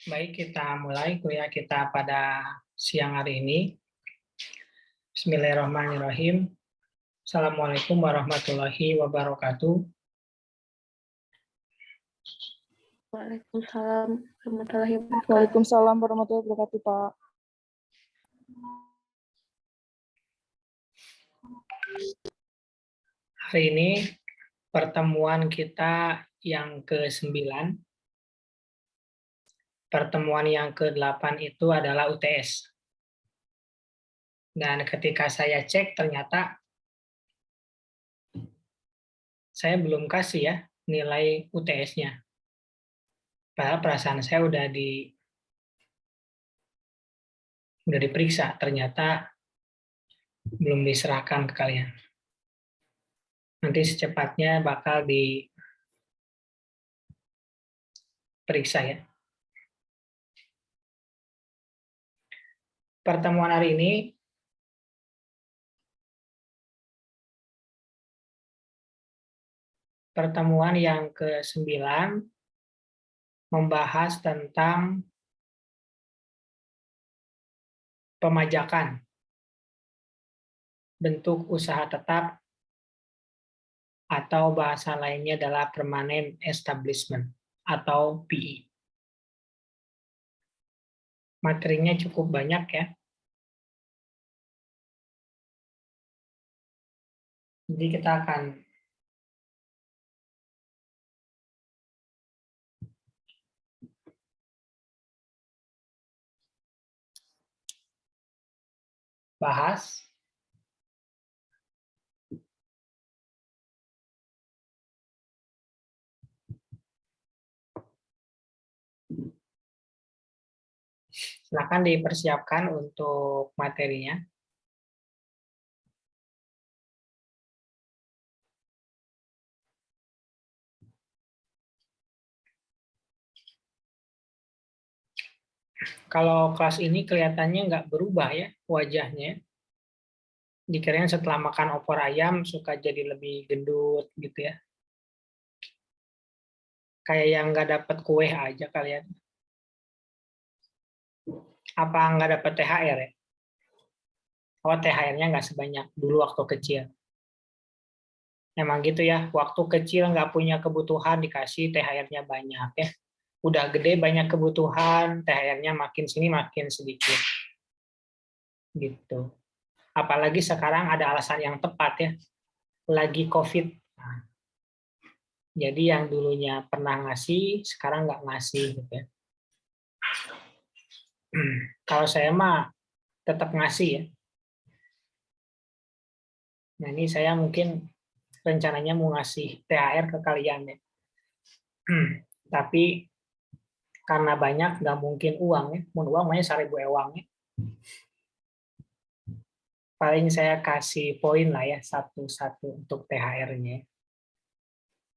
Baik, kita mulai kuliah kita pada siang hari ini. Bismillahirrahmanirrahim. Assalamualaikum warahmatullahi wabarakatuh. Waalaikumsalam warahmatullahi wabarakatuh. Waalaikumsalam warahmatullahi wabarakatuh, Pak. Hari ini pertemuan kita yang ke-9. Pertemuan yang ke-8 itu adalah UTS. Dan ketika saya cek, ternyata saya belum kasih ya nilai UTS-nya. Padahal perasaan saya udah diperiksa, ternyata belum diserahkan ke kalian. Nanti secepatnya bakal diperiksa ya. Pertemuan hari ini pertemuan yang ke-9 membahas tentang pemajakan, bentuk usaha tetap, atau bahasa lainnya adalah permanent establishment atau PE. Materinya cukup banyak ya. Jadi kita akan bahas silakan dipersiapkan untuk materinya. Kalau kelas ini kelihatannya nggak berubah ya wajahnya. Dikirain setelah makan opor ayam suka jadi lebih gendut gitu ya. Kayak yang nggak dapat kue aja kalian. Apa nggak dapat THR ya? Oh, THR-nya nggak sebanyak dulu waktu kecil. Emang gitu ya, waktu kecil nggak punya kebutuhan dikasih THR-nya banyak ya. Udah gede banyak kebutuhan, THR-nya makin sini makin sedikit. Gitu. Apalagi sekarang ada alasan yang tepat ya, lagi COVID. Nah, jadi yang dulunya pernah ngasih, sekarang nggak ngasih gitu ya. Kalau saya mah tetap ngasih ya. Nah ini saya mungkin rencananya mau ngasih THR ke kalian ya. Tapi karena banyak nggak mungkin uang ya. Mau uang makanya 1.000 ewang ya. Paling saya kasih poin lah ya, satu-satu untuk THR-nya.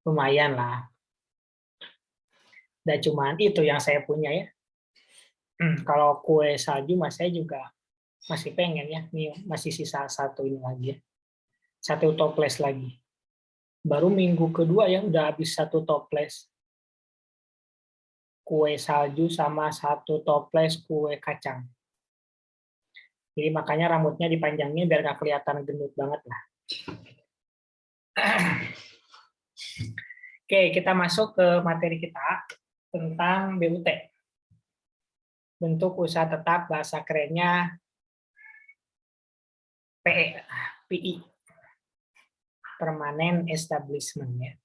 Lumayan lah. Dan cuman itu yang saya punya ya. Kalau kue salju mas saya juga masih pengen ya. Nih masih sisa satu ini lagi ya. Satu toples lagi. Baru minggu kedua ya udah habis satu toples kue salju sama satu toples kue kacang. Jadi makanya rambutnya dipanjangin biar nggak kelihatan gendut banget lah. Oke, kita masuk ke materi kita tentang BUT. Bentuk usaha tetap, bahasa kerennya PI, Permanent Establishment ya.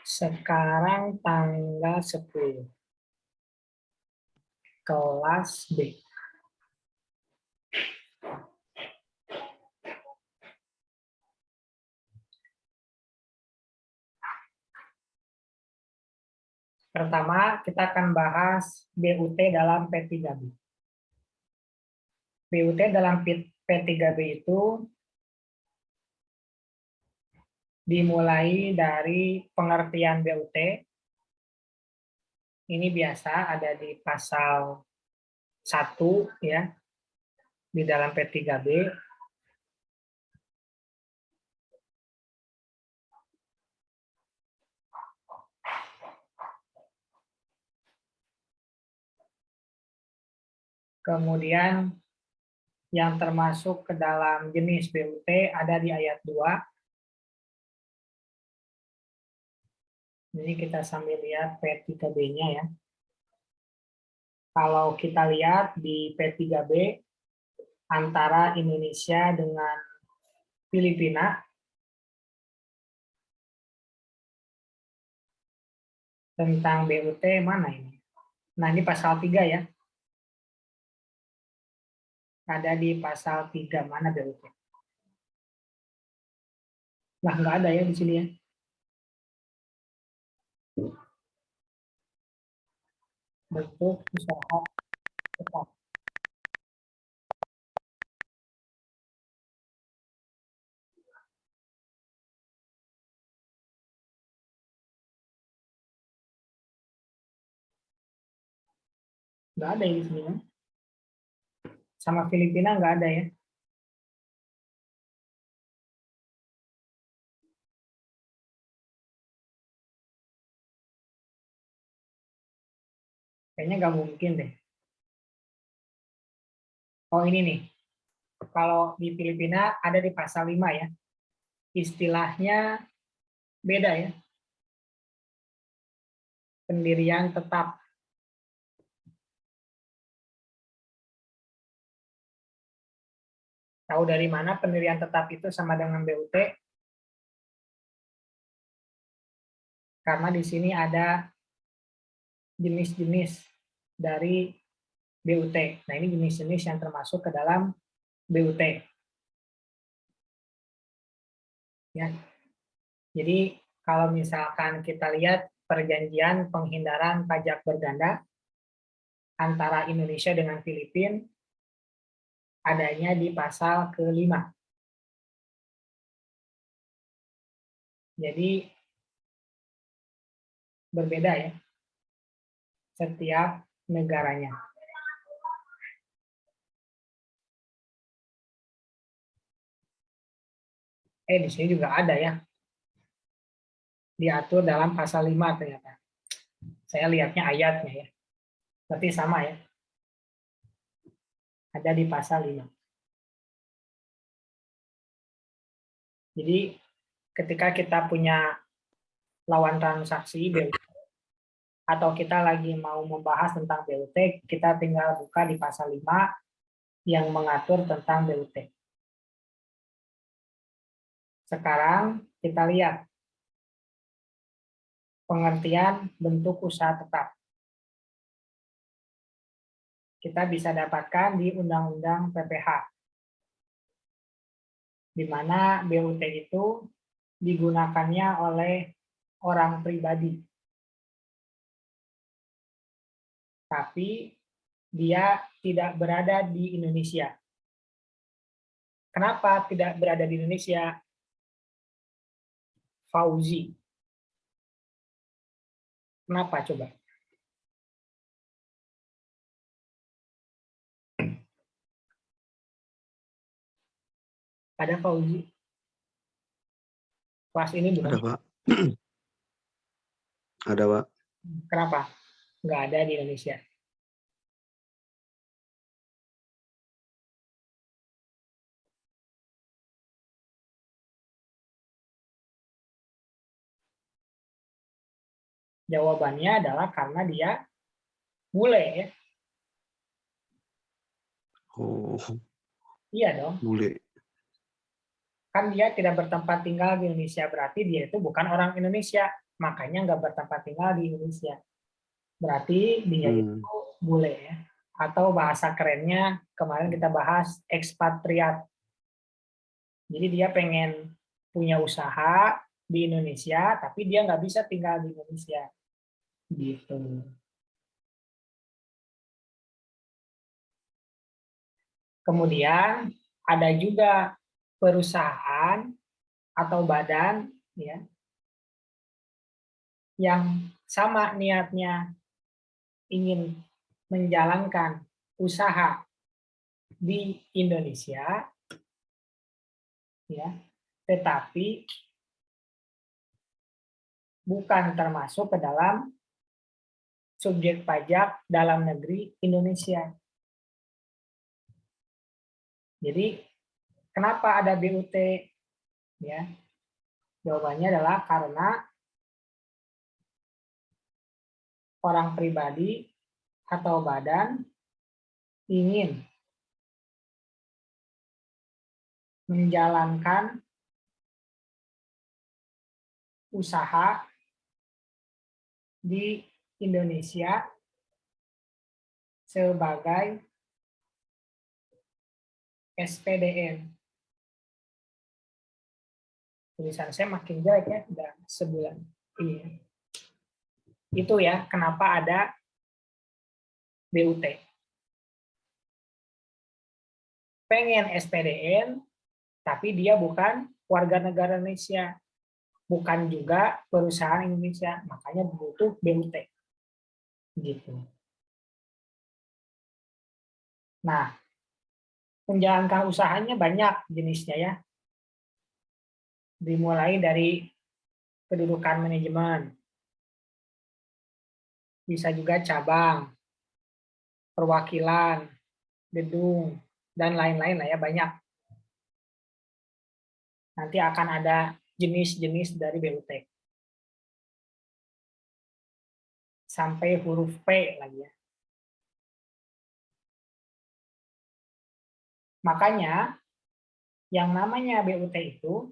Sekarang tanggal 10. Kelas B. Pertama, kita akan bahas BUT dalam P3B. BUT dalam P3B itu dimulai dari pengertian BUT. Ini biasa ada di pasal 1 ya. di dalam P3B kemudian yang termasuk ke dalam jenis BUT ada di ayat 2. Ini kita sambil lihat P3B-nya ya. Kalau kita lihat di P3B antara Indonesia dengan Filipina, tentang BUT mana ini? Nah, ini pasal 3 ya. Ada di pasal 3 mana BUT? Nah, nggak ada ya di sini ya. Bentuk usaha tetap. Nggak ada di sini ya. Sama Filipina nggak ada ya. Kayaknya nggak mungkin deh. Oh ini nih. Kalau di Filipina ada di pasal 5 ya. Istilahnya beda ya. Pendirian tetap. Tahu dari mana pendirian tetap itu sama dengan BUT? Karena di sini ada jenis-jenis dari BUT. Nah, ini jenis-jenis yang termasuk ke dalam BUT. Ya. Jadi, kalau misalkan kita lihat perjanjian penghindaran pajak berganda antara Indonesia dengan Filipina adanya di pasal ke-5. Jadi, berbeda ya setiap negaranya. Di sini juga ada ya. Diatur dalam pasal 5 ternyata. Saya lihatnya ayatnya ya. Berarti sama ya. Ada di pasal 5. Jadi ketika kita punya lawan transaksi BUT atau kita lagi mau membahas tentang BUT, kita tinggal buka di pasal 5 yang mengatur tentang BUT. Sekarang kita lihat pengertian bentuk usaha tetap. Kita bisa dapatkan di Undang-Undang PPH, di mana BUT itu digunakannya oleh orang pribadi. Tapi dia tidak berada di Indonesia. Kenapa tidak berada di Indonesia? Fauzi. Kenapa coba? Ada Fauzi? Kelas ini bukan? Ada, Pak. Ada, Pak. Kenapa? Nggak ada di Indonesia. Jawabannya adalah karena dia bule ya. Oh, Iya dong. bule. Kan dia tidak bertempat tinggal di Indonesia, berarti dia itu bukan orang Indonesia. Makanya nggak bertempat tinggal di Indonesia. Berarti dia itu bule ya. Atau bahasa kerennya kemarin kita bahas ekspatriat. Jadi dia pengen punya usaha di Indonesia, tapi dia nggak bisa tinggal di Indonesia. Gitu. Kemudian ada juga perusahaan atau badan ya yang sama niatnya ingin menjalankan usaha di Indonesia, ya, tetapi bukan termasuk ke dalam subjek pajak dalam negeri Indonesia. Jadi kenapa ada BUT? Ya, jawabannya adalah karena orang pribadi atau badan ingin menjalankan usaha di Indonesia sebagai SPDN. Tulisan saya makin jelek ya, udah sebulan. Iya. Itu ya, kenapa ada BUT. Pengen SPDN, tapi dia bukan warga negara Indonesia. Bukan juga perusahaan Indonesia. Makanya butuh BUT. Gitu. Nah, menjalankan usahanya banyak jenisnya ya. Dimulai dari kedudukan manajemen. Bisa juga cabang, perwakilan, gedung, dan lain-lain lah ya, banyak. Nanti akan ada jenis-jenis dari BUT. Sampai huruf P lagi ya. Makanya yang namanya BUT itu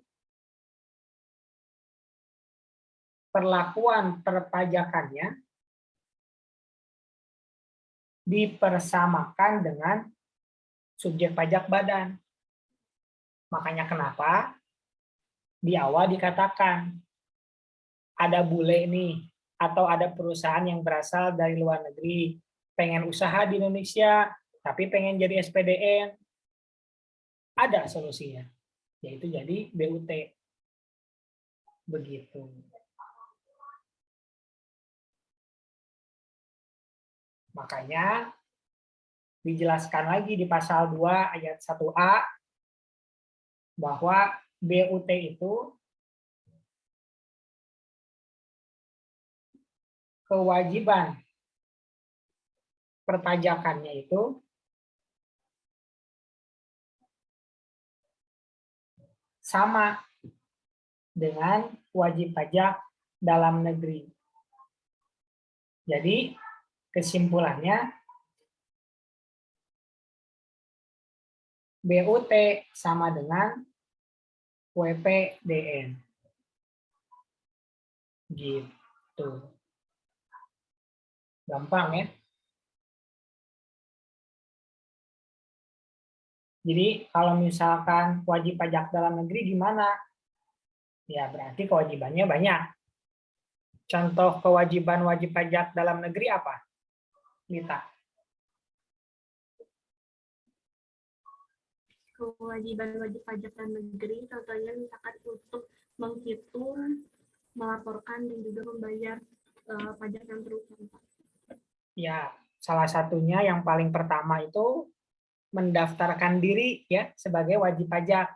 perlakuan perpajakannya dipersamakan dengan subjek pajak badan. Makanya kenapa di awal dikatakan ada bule nih atau ada perusahaan yang berasal dari luar negeri pengen usaha di Indonesia tapi pengen jadi SPDN, ada solusinya, yaitu jadi BUT. Begitu. Makanya dijelaskan lagi di pasal 2 ayat 1A bahwa BUT itu kewajiban perpajakannya itu sama dengan wajib pajak dalam negeri. Jadi kesimpulannya BUT sama dengan WPDN. Gitu. Gampang ya. Jadi kalau misalkan wajib pajak dalam negeri gimana? Ya berarti kewajibannya banyak. Contoh kewajiban wajib pajak dalam negeri apa? Lita. Kewajiban wajib pajak dalam negeri contohnya misalkan untuk menghitung, melaporkan dan juga membayar pajak yang terusan. Ya, salah satunya yang paling pertama itu mendaftarkan diri ya sebagai wajib pajak,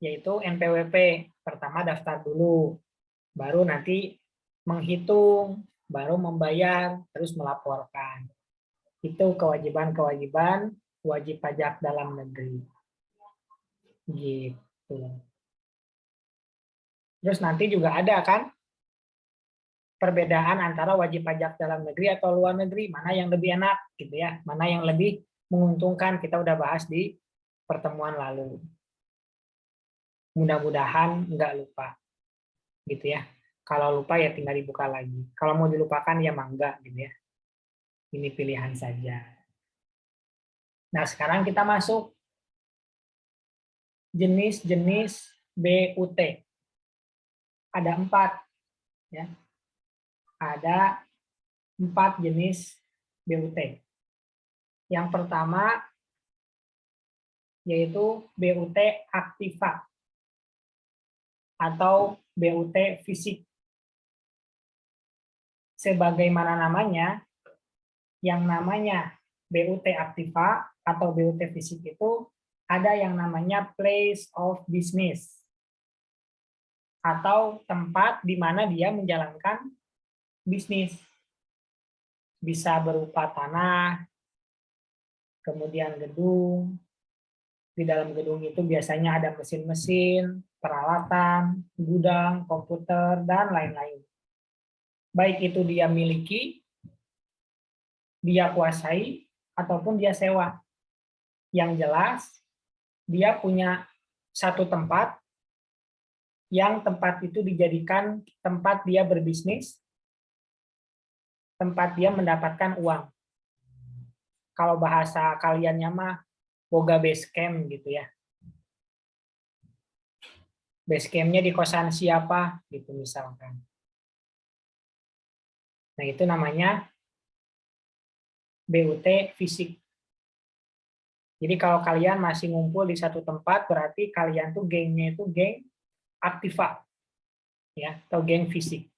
yaitu NPWP. Pertama daftar dulu, baru nanti menghitung, baru membayar, terus melaporkan. Itu kewajiban-kewajiban wajib pajak dalam negeri. Gitu. Terus nanti juga ada kan perbedaan antara wajib pajak dalam negeri atau luar negeri, mana yang lebih enak gitu ya, mana yang lebih menguntungkan, kita udah bahas di pertemuan lalu. Mudah-mudahan nggak lupa gitu ya. Kalau lupa ya tinggal dibuka lagi. Kalau mau dilupakan ya mangga gitu ya. Ini pilihan saja. Nah, sekarang kita masuk jenis-jenis BUT. Ada 4 ya. Ada 4 jenis BUT. Yang pertama yaitu BUT aktiva atau BUT fisik. Sebagaimana namanya, yang namanya BUT aktiva atau BUT fisik itu ada yang namanya place of business atau tempat di mana dia menjalankan bisnis. Bisa berupa tanah, kemudian gedung. Di dalam gedung itu biasanya ada mesin-mesin, peralatan, gudang, komputer, dan lain-lain. Baik itu dia miliki, dia kuasai, ataupun dia sewa. Yang jelas, dia punya satu tempat, yang tempat itu dijadikan tempat dia berbisnis, tempat dia mendapatkan uang. Kalau bahasa kaliannya mah, boga base camp gitu ya. Base camp-nya di kosan siapa, gitu misalkan. Nah, itu namanya BUT fisik. Jadi kalau kalian masih ngumpul di satu tempat, berarti kalian tuh gengnya itu geng aktiva, ya, atau geng fisik.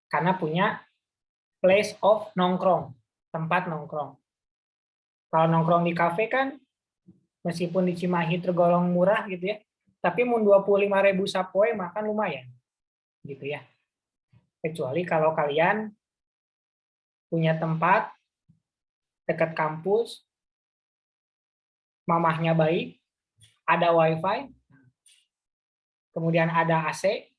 Karena punya place of nongkrong, tempat nongkrong. Kalau nongkrong di kafe kan, meskipun di Cimahi tergolong murah gitu ya, tapi mun 25.000 sapoe makan lumayan, gitu ya. Kecuali kalau kalian punya tempat dekat kampus, mamahnya baik, ada wifi, kemudian ada AC,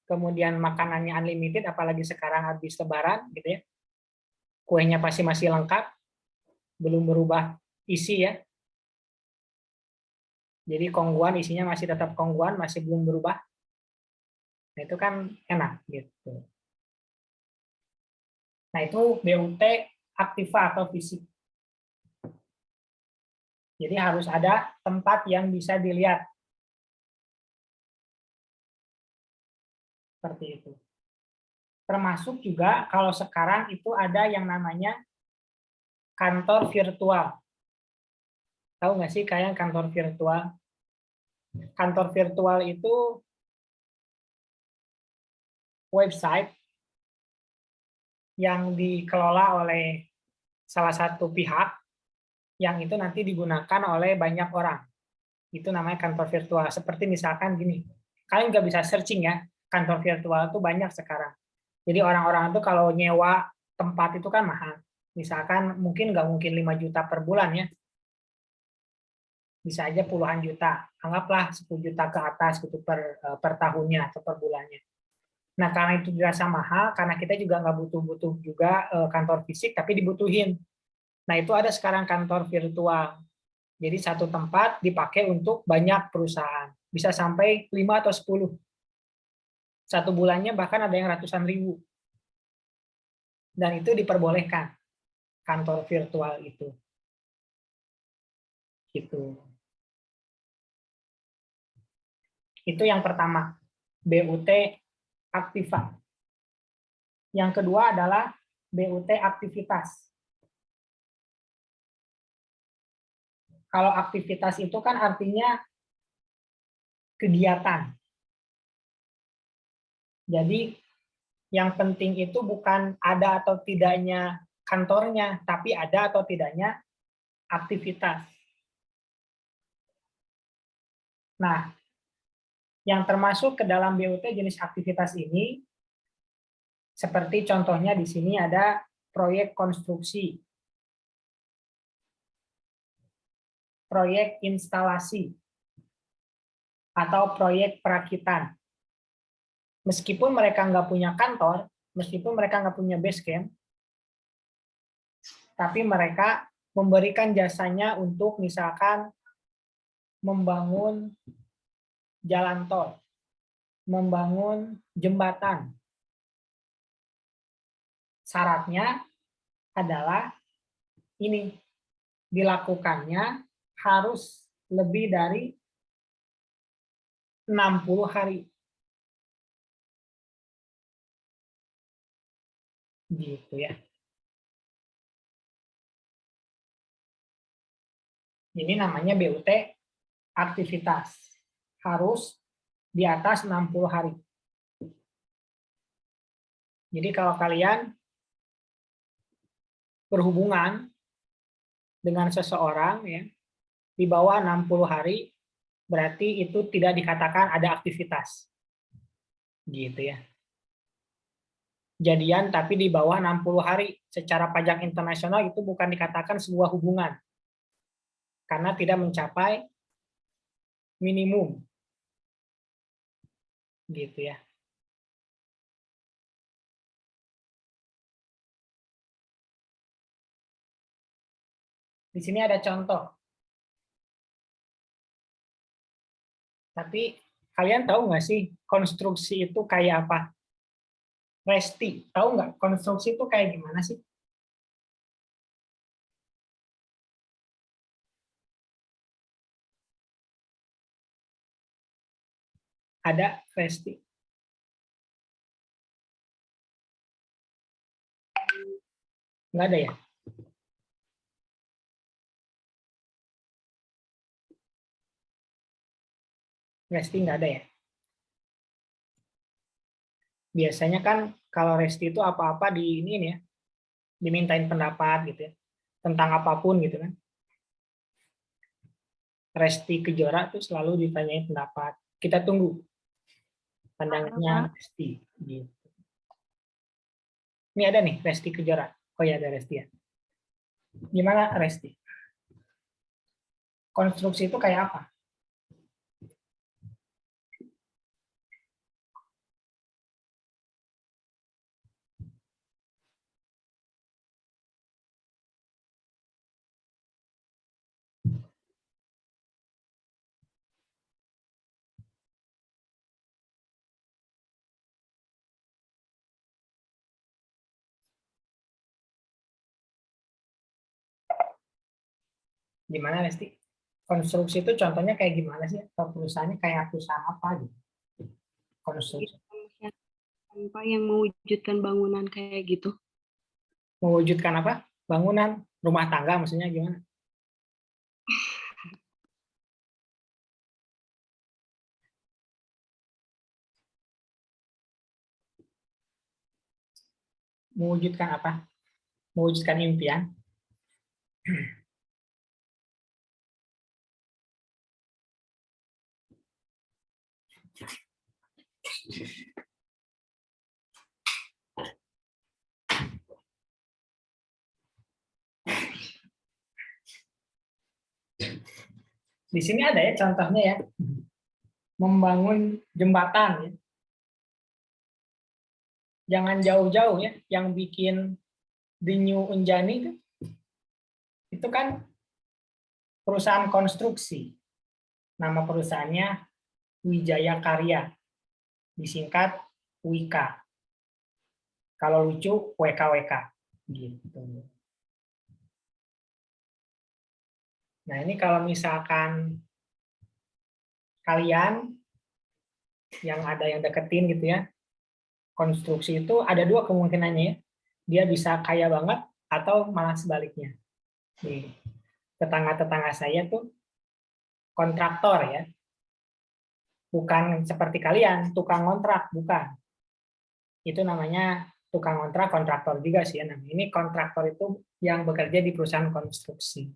kemudian makanannya unlimited, apalagi sekarang habis lebaran, gitu ya. Kuenya pasti masih lengkap, belum berubah isi ya. Jadi kongguan isinya masih tetap kongguan, masih belum berubah. Nah, itu kan enak gitu. Nah, itu BUT aktiva atau fisik. Jadi harus ada tempat yang bisa dilihat. Seperti itu. Termasuk juga kalau sekarang itu ada yang namanya kantor virtual. Tahu nggak sih kalian kantor virtual? Kantor virtual itu website yang dikelola oleh salah satu pihak yang itu nanti digunakan oleh banyak orang. Itu namanya kantor virtual. Seperti misalkan gini, kalian nggak bisa searching ya, kantor virtual itu banyak sekarang. Jadi orang-orang itu kalau nyewa tempat itu kan mahal. Misalkan mungkin nggak mungkin 5 juta per bulan ya. Bisa aja puluhan juta. Anggaplah 10 juta ke atas gitu per tahunnya atau per bulannya. Nah, karena itu dirasa mahal, karena kita juga nggak butuh-butuh juga kantor fisik, tapi dibutuhin. Nah, itu ada sekarang kantor virtual. Jadi satu tempat dipakai untuk banyak perusahaan. Bisa sampai 5 atau 10. Satu bulannya bahkan ada yang ratusan ribu. Dan itu diperbolehkan, kantor virtual itu. Gitu. Itu yang pertama, BUT aktiva. Yang kedua adalah BUT aktivitas. Kalau aktivitas itu kan artinya kegiatan. Jadi yang penting itu bukan ada atau tidaknya kantornya, tapi ada atau tidaknya aktivitas. Nah, yang termasuk ke dalam BUT jenis aktivitas ini, seperti contohnya di sini ada proyek konstruksi, proyek instalasi, atau proyek perakitan. Meskipun mereka nggak punya kantor, meskipun mereka nggak punya base camp, tapi mereka memberikan jasanya untuk misalkan membangun jalan tol, membangun jembatan. Syaratnya adalah ini, dilakukannya harus lebih dari 60 hari. Gitu ya. Ini namanya BUT aktivitas. Harus di atas 60 hari. Jadi kalau kalian berhubungan dengan seseorang ya di bawah 60 hari, berarti itu tidak dikatakan ada aktivitas. Gitu ya. Jadian tapi di bawah 60 hari secara pajak internasional itu bukan dikatakan sebuah hubungan. Karena tidak mencapai minimum. Gitu ya. Di sini ada contoh. Tapi kalian tahu nggak sih konstruksi itu kayak apa? Resti, tahu nggak konstruksi itu kayak gimana sih? Ada Resti. Nggak ada ya? Resti nggak ada ya? Biasanya kan kalau Resti itu apa-apa di ini ya, dimintain pendapat gitu ya, tentang apapun gitu kan. Resti Kejora tuh selalu ditanyain pendapat. Kita tunggu pandangannya Resti. Gitu. Ini ada nih Resti Kejora. Oh ya ada Resti ya. Gimana Resti? Konstruksi itu kayak apa? Gimana Resti? Konstruksi itu contohnya kayak gimana sih? Atau perusahaannya kayak perusahaan apa gitu? Konstruksi. Apa yang mewujudkan bangunan kayak gitu? Mewujudkan apa? Bangunan, rumah tangga maksudnya gimana? Mewujudkan apa? Mewujudkan impian. Di sini ada ya contohnya ya. Membangun jembatan ya. Jangan jauh-jauh ya, yang bikin Denyu Unjani itu kan perusahaan konstruksi. Nama perusahaannya Wijaya Karya, disingkat WIKA. Kalau lucu WKWK gitu. Nah, ini kalau misalkan kalian yang ada yang deketin gitu ya, konstruksi itu ada dua kemungkinannya ya. Dia bisa kaya banget atau malah sebaliknya. Nih, tetangga-tetangga saya tuh kontraktor ya. Bukan seperti kalian, tukang kontrak, bukan. Itu namanya tukang kontrak, kontraktor juga sih ya. Ini kontraktor itu yang bekerja di perusahaan konstruksi.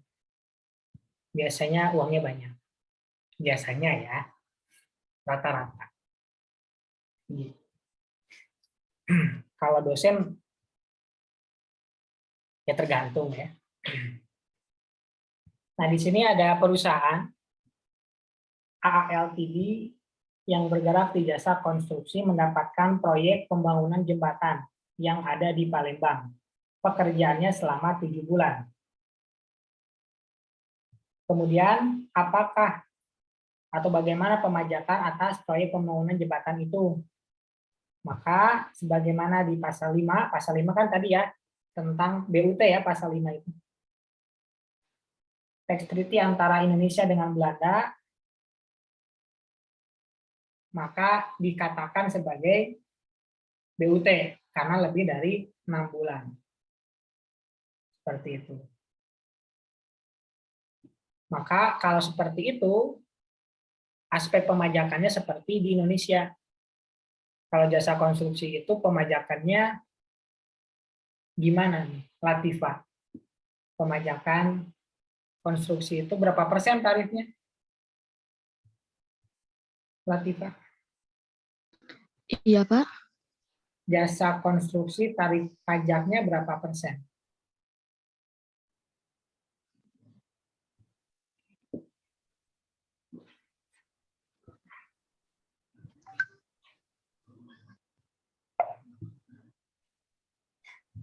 Biasanya uangnya banyak. Biasanya ya, rata-rata. Kalau dosen, ya tergantung ya. Nah, di sini ada perusahaan AALTD yang bergerak di jasa konstruksi mendapatkan proyek pembangunan jembatan yang ada di Palembang. Pekerjaannya selama 7 bulan. Kemudian, apakah atau bagaimana pemajakan atas proyek pembangunan jembatan itu? Maka, sebagaimana di pasal 5 kan tadi ya, tentang BUT ya, pasal 5 itu. Tax treaty antara Indonesia dengan Belanda, maka dikatakan sebagai BUT, karena lebih dari 6 bulan. Seperti itu. Maka kalau seperti itu, aspek pemajakannya seperti di Indonesia. Kalau jasa konstruksi itu pemajakannya gimana nih, Latifah? Pemajakan konstruksi itu berapa persen tarifnya? Latifah. Iya, Pak. Jasa konstruksi tarif pajaknya berapa persen?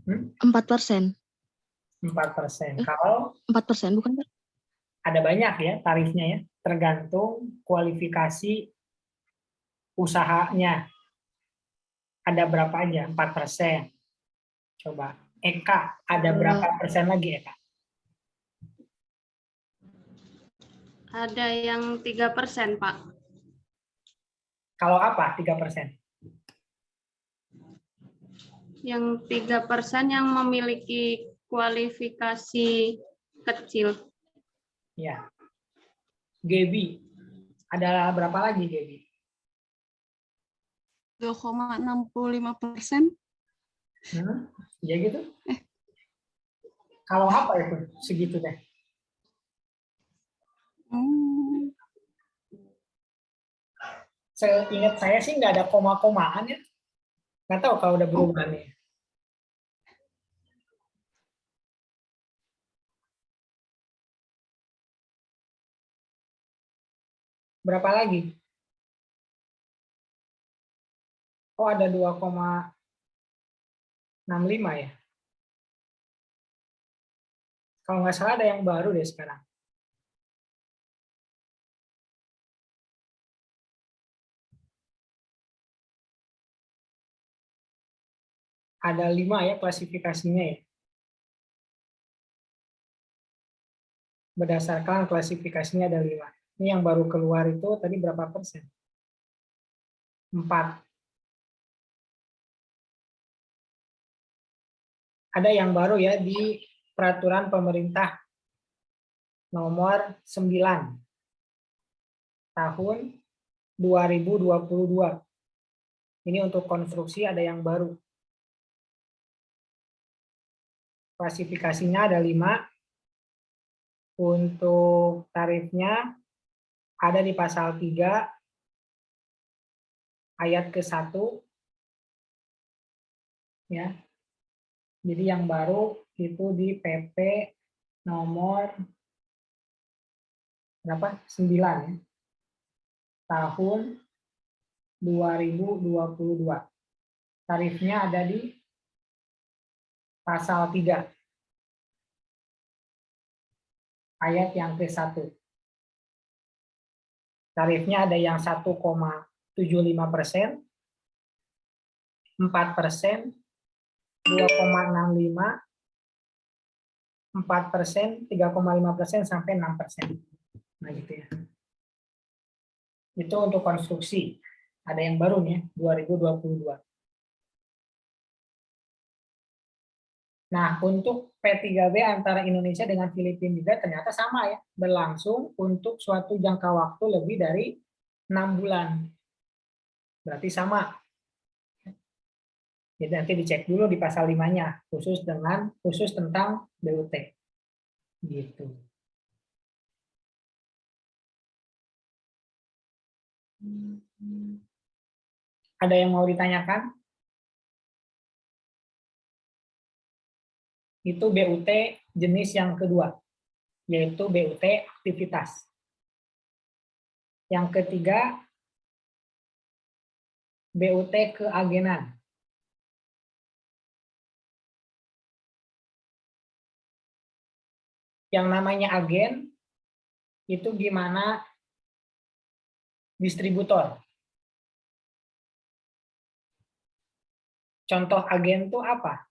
Hmm? 4%. 4%. Kalau 4%, bukan, Pak? ada banyak ya tarifnya ya, tergantung kualifikasi usahanya. Ada berapa aja? 4%. Coba. Eka, ada berapa persen lagi, Eka? Ada yang 3%, Pak. Kalau apa 3%? Yang 3% yang memiliki kualifikasi kecil. Ya. Gaby, ada berapa lagi, Gaby? 2,65%. Ya gitu. Kalau apa itu segitu deh? Seingat saya sih nggak ada koma-komaan ya. Nggak tahu kalau udah berubah nih. Berapa lagi? Oh, ada 2,65 ya. Kalau nggak salah ada yang baru deh sekarang. Ada 5 ya klasifikasinya ya. Berdasarkan klasifikasinya ada 5. Ini yang baru keluar itu tadi berapa persen? 4. Ada yang baru ya di peraturan pemerintah nomor 9 tahun 2022. Ini untuk konstruksi ada yang baru. Klasifikasinya ada 5. Untuk tarifnya ada di pasal 3 ayat ke-1 ya. Jadi yang baru itu di PP nomor berapa? 9 ya. Tahun 2022. Tarifnya ada di pasal 3 ayat yang ke-1. Tarifnya ada yang 1,75%, 4%, 2,65%, 4%, 3,5% sampai 6%. Nah gitu ya. Itu untuk konstruksi. Ada yang baru nih, 2022. Nah, untuk P3B antara Indonesia dengan Filipina juga ternyata sama ya, berlangsung untuk suatu jangka waktu lebih dari 6 bulan. Berarti sama. Jadi nanti dicek dulu di pasal 5-nya, khusus tentang BUT. Gitu. Ada yang mau ditanyakan? Itu BUT jenis yang kedua, yaitu BUT aktivitas. Yang ketiga, BUT keagenan. Yang namanya agen, itu gimana distributor. Contoh agen itu apa?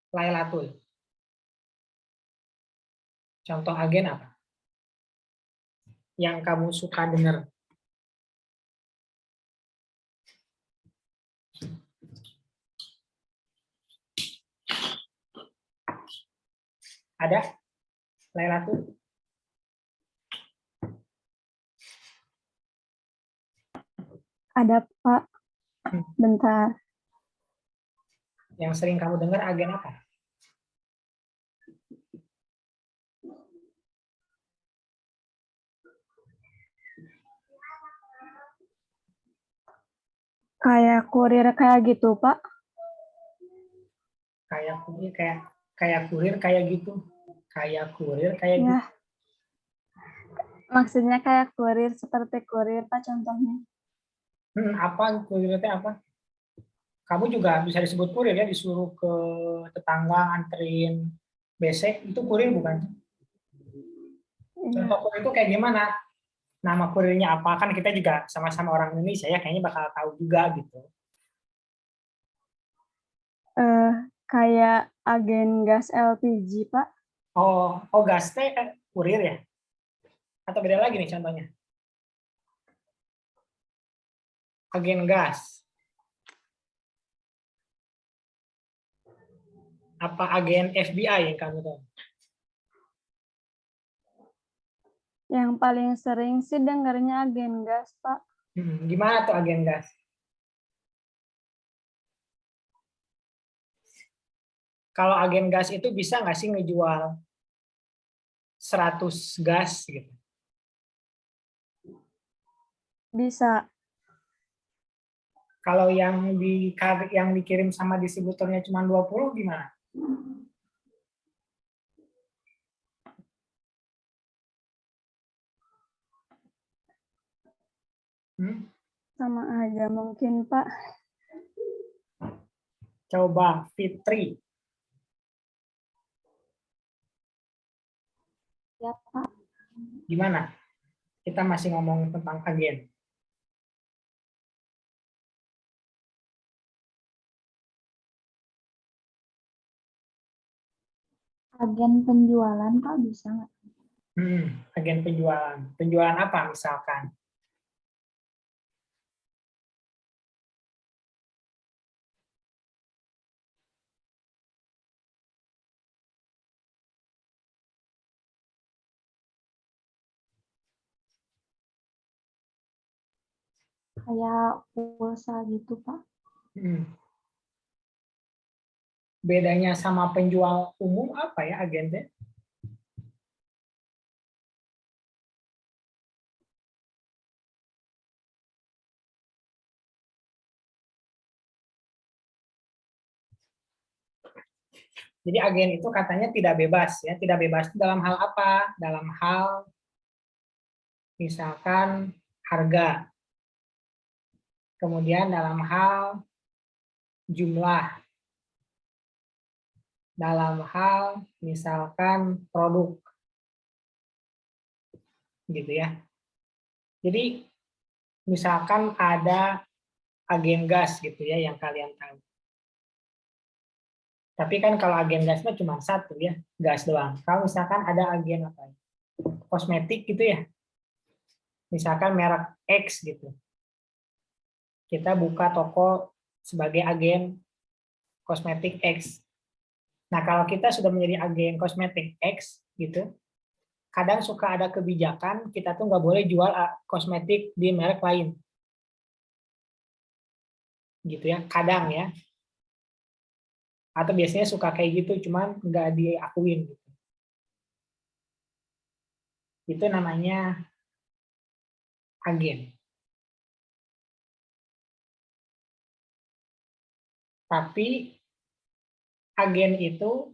Lailatul. Contoh agen apa? Yang kamu suka dengar. Ada? Lailatul? Ada, Pak. Bentar. Yang sering kamu dengar agen apa? Kayak kurir kayak gitu, Pak. Kayak kurir kayak kurir kayak gitu. Kayak kurir kayak gitu. Ya, maksudnya kayak kurir seperti kurir, Pak, contohnya. Apa kurir itu apa? Kamu juga bisa disebut kurir ya, disuruh ke tetangga anterin besek, itu kurir bukan? Iya. Contoh kurir itu kayak gimana? Nama kurirnya apa? Kan kita juga sama-sama orang Indonesia ya, kayaknya bakal tahu juga gitu. Eh, kayak agen gas LPG, Pak. Oh gas teh kurir ya? Atau beda lagi nih contohnya? Agen gas. Apa agen FBI yang kamu tahu? Yang paling sering sih dengarnya agen gas, Pak. Gimana tuh agen gas? Kalau agen gas itu bisa nggak sih ngejual 100 gas gitu? Bisa. Kalau yang dikirim sama distributornya cuma 20 gimana? Sama aja mungkin, Pak. Coba Fitri. Ya, Pak. Gimana? Kita masih ngomong tentang agen. Agen penjualan, Pak, bisa nggak? Agen penjualan. Penjualan apa misalkan? Kayak pulsa gitu, Pak. Bedanya sama penjual umum apa ya agennya? Jadi agen itu katanya tidak bebas ya. Tidak bebas itu dalam hal apa? Dalam hal misalkan harga. Kemudian dalam hal jumlah. Dalam hal misalkan produk. Gitu ya. Jadi misalkan ada agen gas gitu ya yang kalian tahu. Tapi kan kalau agen gasnya cuma satu ya, gas doang. Kalau misalkan ada agen apa? Kosmetik gitu ya. Misalkan merek X gitu. Kita buka toko sebagai agen kosmetik X. Nah, kalau kita sudah menjadi agen kosmetik X gitu, kadang suka ada kebijakan kita tuh nggak boleh jual kosmetik di merek lain. Gitu ya, kadang ya. Atau biasanya suka kayak gitu, cuman nggak diakuin. Gitu. Itu namanya agen. Tapi agen itu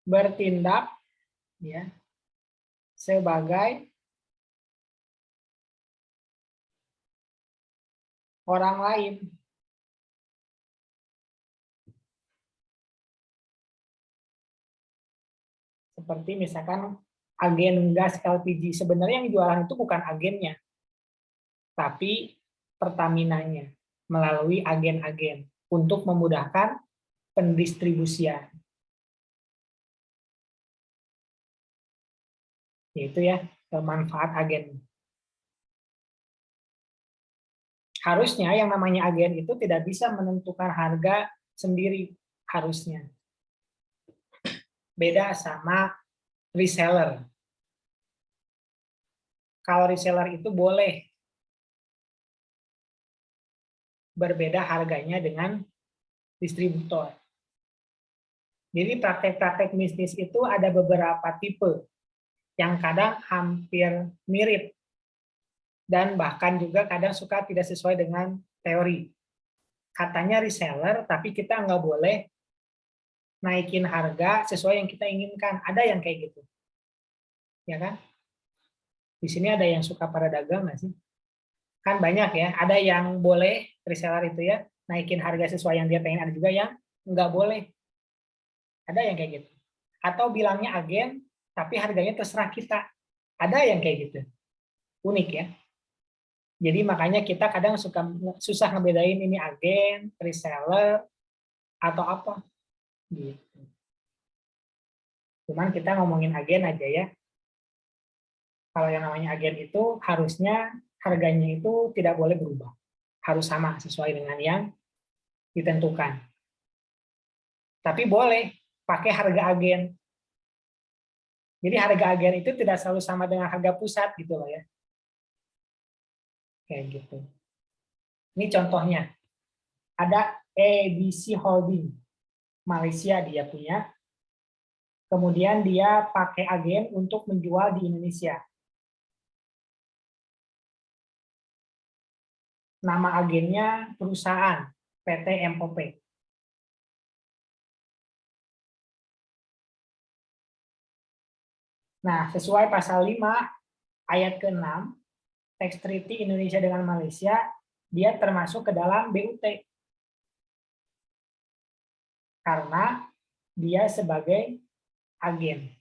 bertindak ya sebagai orang lain. Seperti misalkan agen gas LPG. Sebenarnya yang jualan itu bukan agennya, tapi Pertamina-nya melalui agen-agen untuk memudahkan pendistribusian. Itu ya manfaat agen. Harusnya yang namanya agen itu tidak bisa menentukan harga sendiri, harusnya. Beda sama reseller. Kalau reseller itu boleh berbeda harganya dengan distributor. Jadi praktek-praktek bisnis itu ada beberapa tipe. yang kadang hampir mirip dan bahkan juga kadang suka tidak sesuai dengan teori. Katanya reseller, tapi kita nggak boleh naikin harga sesuai yang kita inginkan. Ada yang kayak gitu, ya kan? Di sini ada yang suka para dagang nggak sih? Kan banyak ya. Ada yang boleh reseller itu ya naikin harga sesuai yang dia pengen. Ada juga yang nggak boleh. Ada yang kayak gitu. Atau bilangnya agen, tapi harganya terserah kita. Ada yang kayak gitu. Unik ya. Jadi makanya kita kadang susah ngebedain ini agen, reseller, atau apa. Gitu. Cuman kita ngomongin agen aja ya. Kalau yang namanya agen itu harusnya harganya itu tidak boleh berubah. Harus sama sesuai dengan yang ditentukan. Tapi boleh pakai harga agen. Jadi harga agen itu tidak selalu sama dengan harga pusat gitu loh ya. Kayak gitu. Ini contohnya. Ada ABC Holding. Malaysia dia punya. Kemudian dia pakai agen untuk menjual di Indonesia. Nama agennya perusahaan PT MOP. Nah, sesuai pasal 5 ayat ke-6 Tax Treaty Indonesia dengan Malaysia, dia termasuk ke dalam BUT. Karena dia sebagai agen.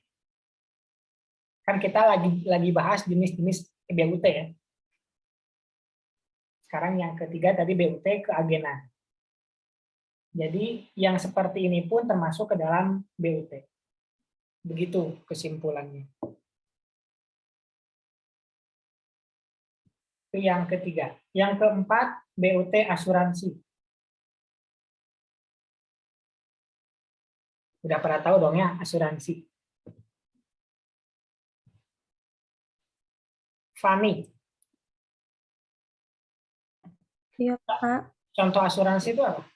Kan kita lagi bahas jenis-jenis BUT ya. Sekarang yang ketiga tadi BUT keagenan. Jadi yang seperti ini pun termasuk ke dalam BUT. Begitu kesimpulannya. Itu yang ketiga. Yang keempat, BUT asuransi. Udah pernah tahu dong ya asuransi. Fani. Iya, Pak. Contoh asuransi itu apa?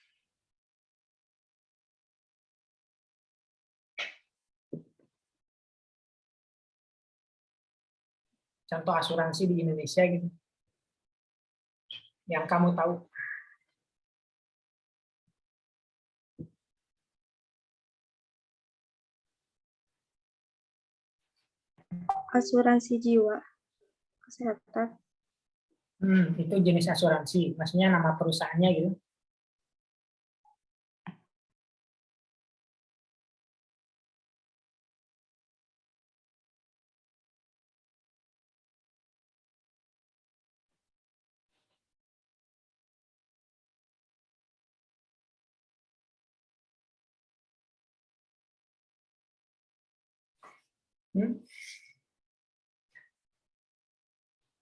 Contoh asuransi di Indonesia gitu. Yang kamu tahu. Asuransi jiwa, kesehatan. Itu jenis asuransi. Maksudnya nama perusahaannya gitu.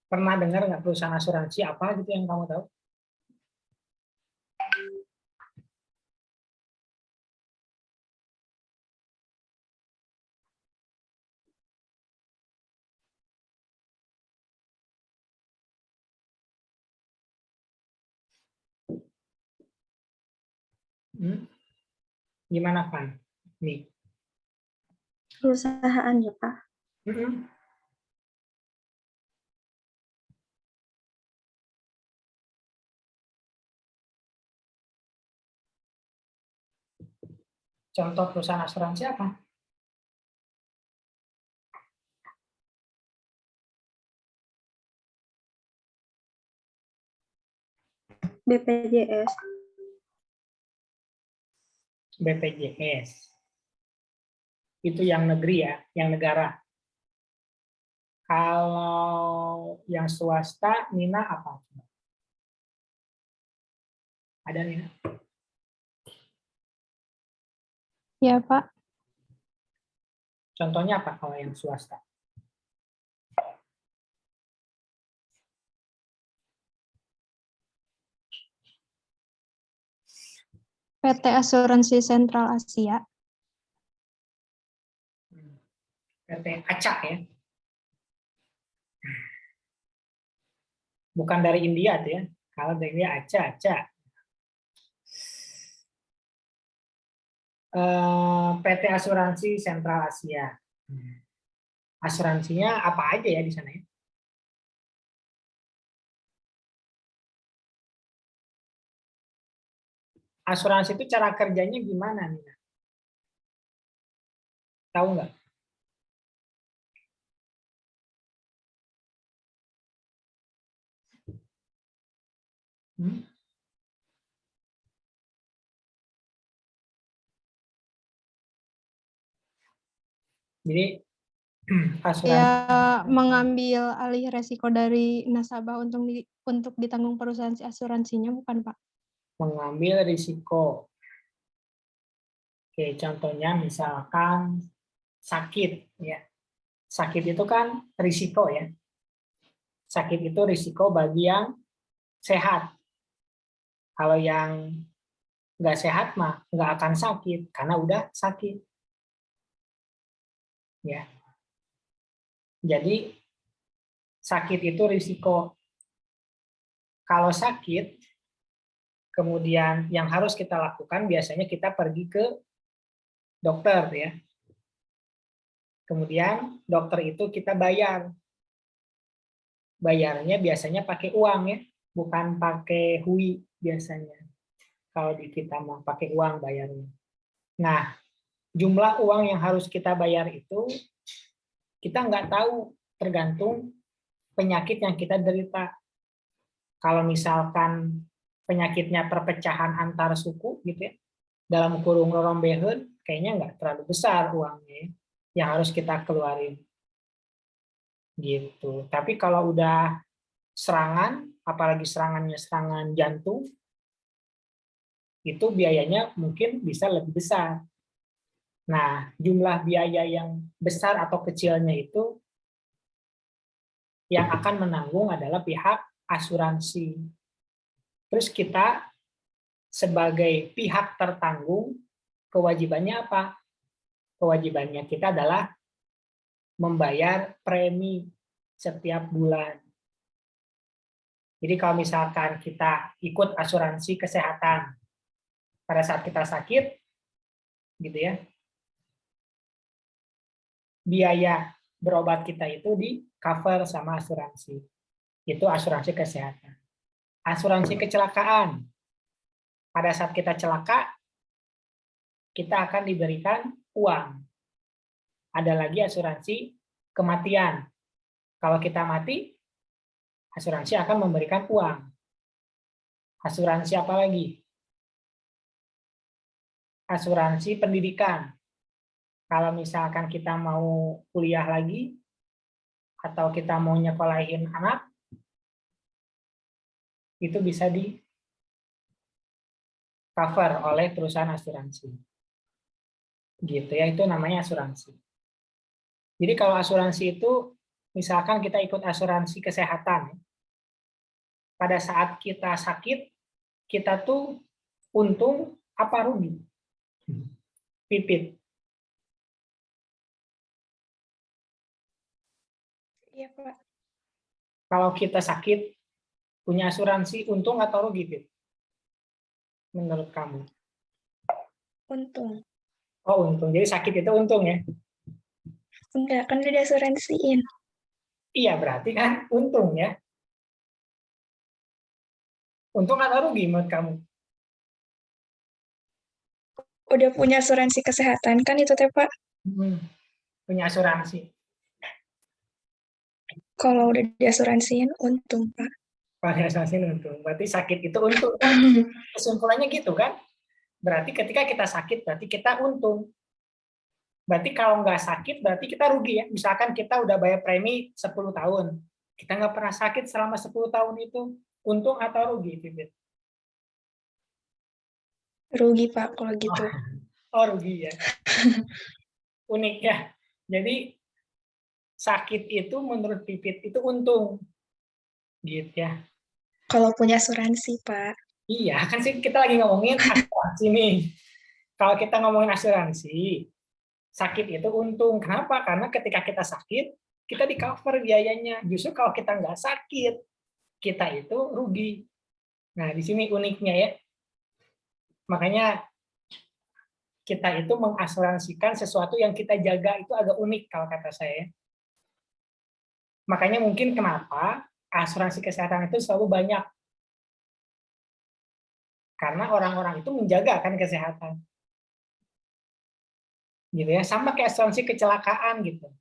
Pernah dengar nggak perusahaan asuransi apa gitu yang kamu tahu? Gimana, Van? Nih. Perusahaan ya, Pak. Contoh perusahaan asuransi apa? BPJS. BPJS. Itu yang negeri ya, yang negara. Kalau yang swasta, Nina apa? Ada Nina? Ya, Pak. Contohnya apa kalau yang swasta? PT Asuransi Sentral Asia. PT Acak ya. Bukan dari India tuh ya. Kalau dari India Acak. PT Asuransi Sentral Asia. Asuransinya apa aja ya di sana ya? Asuransi itu cara kerjanya gimana nih? Tahu nggak? Hmm? Jadi asuransi Ya, mengambil alih resiko dari nasabah untuk ditanggung perusahaan si asuransinya, bukan, Pak? mengambil risiko. Oke, contohnya misalkan sakit ya. Sakit itu kan risiko ya. Sakit itu risiko bagi yang sehat. Kalau yang nggak sehat mah nggak akan sakit karena udah sakit. Ya. Jadi sakit itu risiko. Kalau sakit, kemudian yang harus kita lakukan biasanya kita pergi ke dokter ya. Kemudian dokter itu kita bayar. Bayarnya biasanya pakai uang ya, bukan pakai hui biasanya. Kalau di kita mau pakai uang bayarnya. Nah, jumlah uang yang harus kita bayar itu kita nggak tahu, tergantung penyakit yang kita derita. Kalau misalkan penyakitnya perpecahan antar suku gitu ya, dalam kurung lorombeheun, kayaknya nggak terlalu besar uangnya yang harus kita keluarin. Gitu. Tapi kalau udah serangan, apalagi serangannya serangan jantung, itu biayanya mungkin bisa lebih besar. Nah, jumlah biaya yang besar atau kecilnya itu yang akan menanggung adalah pihak asuransi. Terus kita sebagai pihak tertanggung, kewajibannya apa? Kewajibannya kita adalah membayar premi setiap bulan. Jadi kalau misalkan kita ikut asuransi kesehatan, pada saat kita sakit, gitu ya, biaya berobat kita itu di cover sama asuransi. Itu asuransi kesehatan. Asuransi kecelakaan. Pada saat kita celaka, kita akan diberikan uang. Ada lagi asuransi kematian. Kalau kita mati, asuransi akan memberikan uang. Asuransi apa lagi? Asuransi pendidikan. Kalau misalkan kita mau kuliah lagi, atau kita mau nyekolahin anak, itu bisa di cover oleh perusahaan asuransi. Gitu ya, itu namanya asuransi. Jadi kalau asuransi itu, misalkan kita ikut asuransi kesehatan, pada saat kita sakit, kita tuh untung apa rugi? Pipit. Iya, Pak. Kalau kita sakit, punya asuransi, untung atau rugi, Pip? Menurut kamu? Untung. Oh, untung. Jadi sakit itu untung ya? Enggak, kan udah diasuransiin. Iya, berarti kan untung ya? Untung atau rugi menurut kamu? Udah punya asuransi kesehatan kan itu, Teh, Pak? Punya asuransi. Kalau udah diasuransiin, untung, Pak. Punya asuransi untung. Berarti sakit itu untung kan? Kesimpulannya gitu kan? Berarti ketika kita sakit, berarti kita untung. Berarti kalau nggak sakit, berarti kita rugi ya. Misalkan kita udah bayar premi 10 tahun. Kita nggak pernah sakit selama 10 tahun itu. Untung atau rugi, Pipit? Rugi, Pak, kalau gitu. Oh, rugi ya. Unik ya. Jadi sakit itu menurut Pipit itu untung. Gitu ya. Kalau punya asuransi, Pak. Iya, kan sih kita lagi ngomongin asuransi nih. Kalau kita ngomongin asuransi, sakit itu untung. Kenapa? Karena ketika kita sakit, kita di cover biayanya. Justru kalau kita nggak sakit, kita itu rugi. Nah, di sini uniknya ya. Makanya kita itu mengasuransikan sesuatu yang kita jaga itu agak unik kalau kata saya. Makanya mungkin kenapa asuransi kesehatan itu selalu banyak. Karena orang-orang itu menjaga kan kesehatan. Gitu ya, sama kayak asuransi kecelakaan gitu.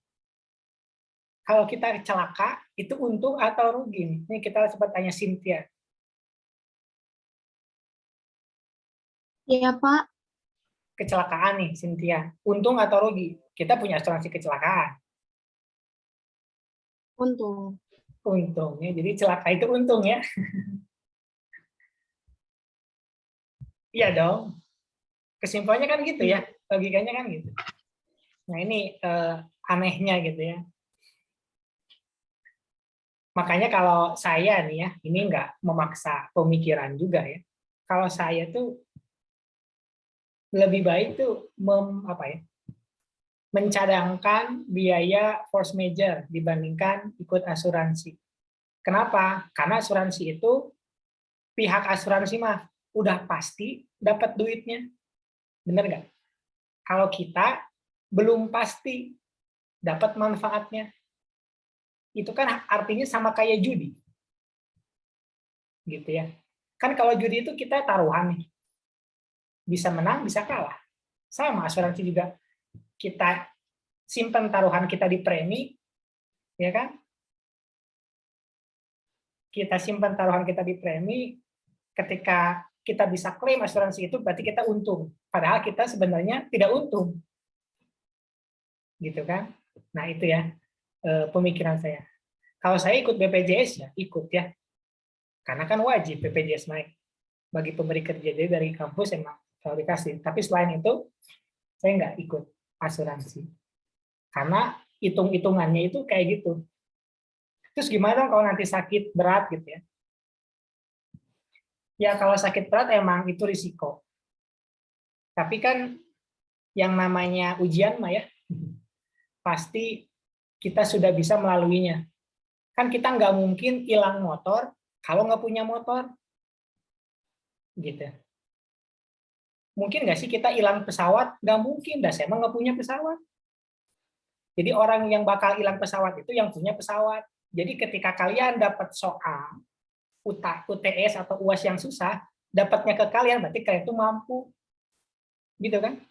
Kalau kita celaka, itu untung atau rugi? Ini kita sempat tanya Cynthia. Iya, Pak. Kecelakaan nih, Cynthia. Untung atau rugi? Kita punya asuransi kecelakaan. Untung. Untung ya. Jadi celaka itu untung ya. Iya dong. Kesimpulannya kan gitu ya. Logikanya kan gitu. Nah ini anehnya gitu ya. Makanya kalau saya nih ya, ini nggak memaksa pemikiran juga ya. Kalau saya tuh lebih baik tuh mencadangkan biaya force major dibandingkan ikut asuransi. Kenapa? Karena asuransi itu pihak asuransi mah udah pasti dapat duitnya, bener nggak? Kalau kita belum pasti dapat manfaatnya, itu kan artinya sama kayak judi, gitu ya. Kan kalau judi itu kita taruhan nih, bisa menang, bisa kalah. Sama asuransi juga, kita simpan taruhan kita di premi, ya kan? Kita simpan taruhan kita di premi, ketika kita bisa klaim asuransi itu berarti kita untung. Padahal kita sebenarnya tidak untung. Gitu kan? Nah, itu ya pemikiran saya. Kalau saya ikut BPJS ya, ikut ya. Karena kan wajib BPJS naik. Bagi pemberi kerja, jadi dari kampus emang selalu dikasih. Tapi selain itu, saya nggak ikut asuransi. Karena hitung-hitungannya itu kayak gitu. Terus gimana dong kalau nanti sakit berat gitu ya? Ya kalau sakit berat emang itu risiko. Tapi kan yang namanya ujian mah ya, pasti kita sudah bisa melaluinya. Kan kita nggak mungkin hilang motor kalau nggak punya motor. Gitu. Mungkin nggak sih kita hilang pesawat? Nggak mungkin, dah saya emang nggak punya pesawat. Jadi orang yang bakal hilang pesawat itu yang punya pesawat. Jadi ketika kalian dapat soal UTS atau UAS yang susah, dapatnya ke kalian berarti kalian itu mampu. Gitu kan?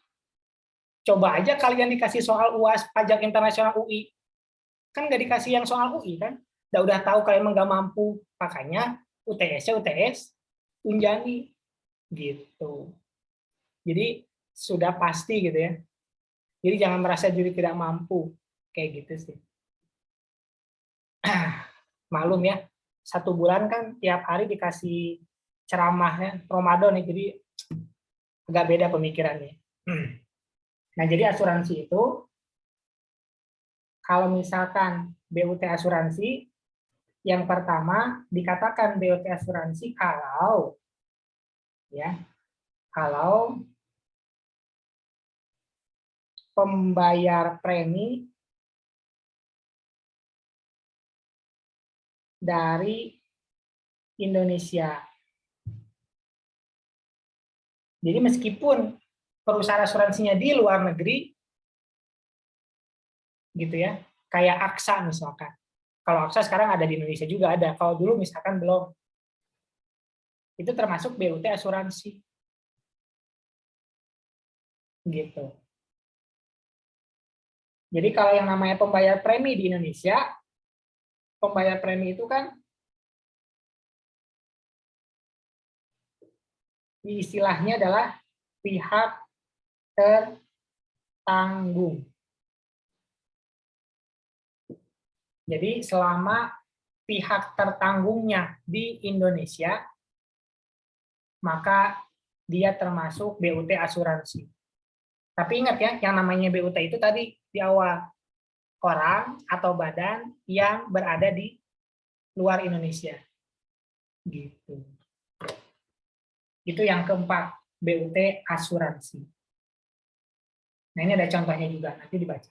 Coba aja kalian dikasih soal UAS pajak internasional UI. Kan nggak dikasih yang soal UI kan? Udah tahu kalian emang nggak mampu. Makanya UTS-nya UTS Unjani. Gitu. Jadi sudah pasti gitu ya. Jadi jangan merasa diri tidak mampu. Kayak gitu sih. Malum ya, 1 bulan kan tiap hari dikasih ceramahnya Ramadan nih, jadi agak beda pemikirannya. Nah, jadi asuransi itu, kalau misalkan BUT asuransi, yang pertama dikatakan BUT asuransi kalau pembayar premi dari Indonesia. Jadi meskipun perusahaan asuransinya di luar negeri, gitu ya, kayak AXA misalkan. Kalau AXA sekarang ada di Indonesia juga ada. Kalau dulu misalkan belum. Itu termasuk BUT asuransi. Gitu. Jadi kalau yang namanya pembayar premi di Indonesia, pembayar premi itu kan istilahnya adalah pihak tertanggung. Jadi selama pihak tertanggungnya di Indonesia, maka dia termasuk BUT asuransi. Tapi ingat ya, yang namanya BUT itu tadi di awal, orang atau badan yang berada di luar Indonesia. Gitu. Itu yang keempat, BUT asuransi. Nah, ini ada contohnya juga, nanti dibaca.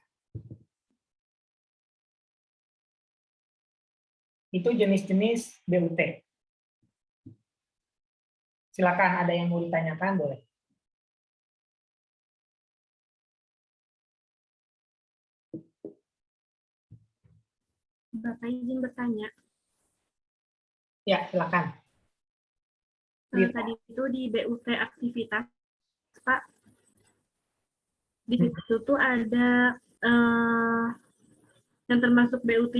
Itu jenis-jenis BUT. Silakan, ada yang mau ditanyakan, boleh. Bapak izin bertanya. Ya, silakan. Tadi itu di BUT aktivitas, Pak, di situ tuh ada yang termasuk BUT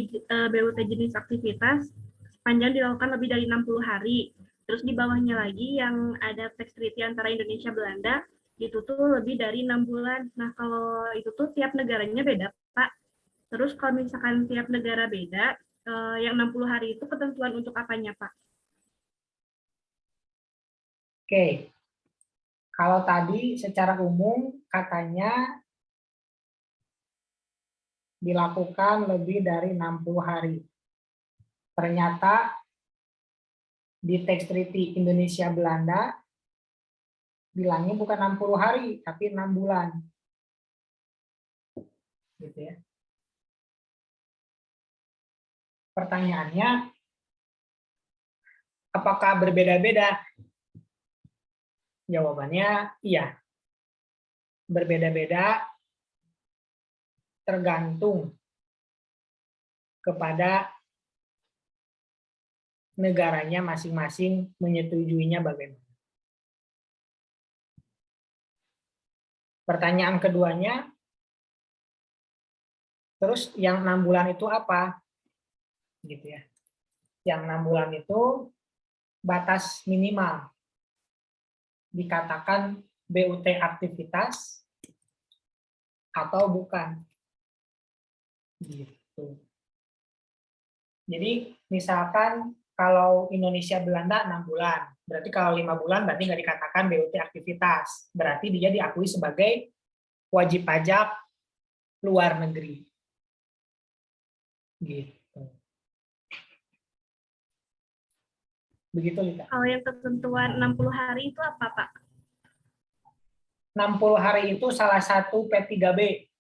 jenis aktivitas sepanjang dilakukan lebih dari 60 hari. Terus di bawahnya lagi yang ada tax treaty antara Indonesia Belanda itu tuh lebih dari 6 bulan. Nah, kalau itu tuh tiap negaranya beda, Pak. Terus kalau misalkan tiap negara beda, yang 60 hari itu ketentuan untuk apanya, Pak? Oke. Kalau tadi secara umum katanya dilakukan lebih dari 60 hari. Ternyata di Tax Treaty Indonesia-Belanda bilangnya bukan 60 hari, tapi 6 bulan. Gitu ya. Pertanyaannya, apakah berbeda-beda? Jawabannya iya. Berbeda-beda tergantung kepada negaranya masing-masing menyetujuinya bagaimana. Pertanyaan keduanya, terus yang 6 bulan itu apa? Gitu ya. Yang 6 bulan itu batas minimal. Dikatakan BUT aktivitas atau bukan. Gitu. Jadi misalkan kalau Indonesia Belanda 6 bulan, berarti kalau 5 bulan berarti nggak dikatakan BUT aktivitas, berarti dia diakui sebagai wajib pajak luar negeri. Gitu. Begitu, Lita. Kalau yang ketentuan 60 hari itu apa, Pak? 60 hari itu salah satu P3B.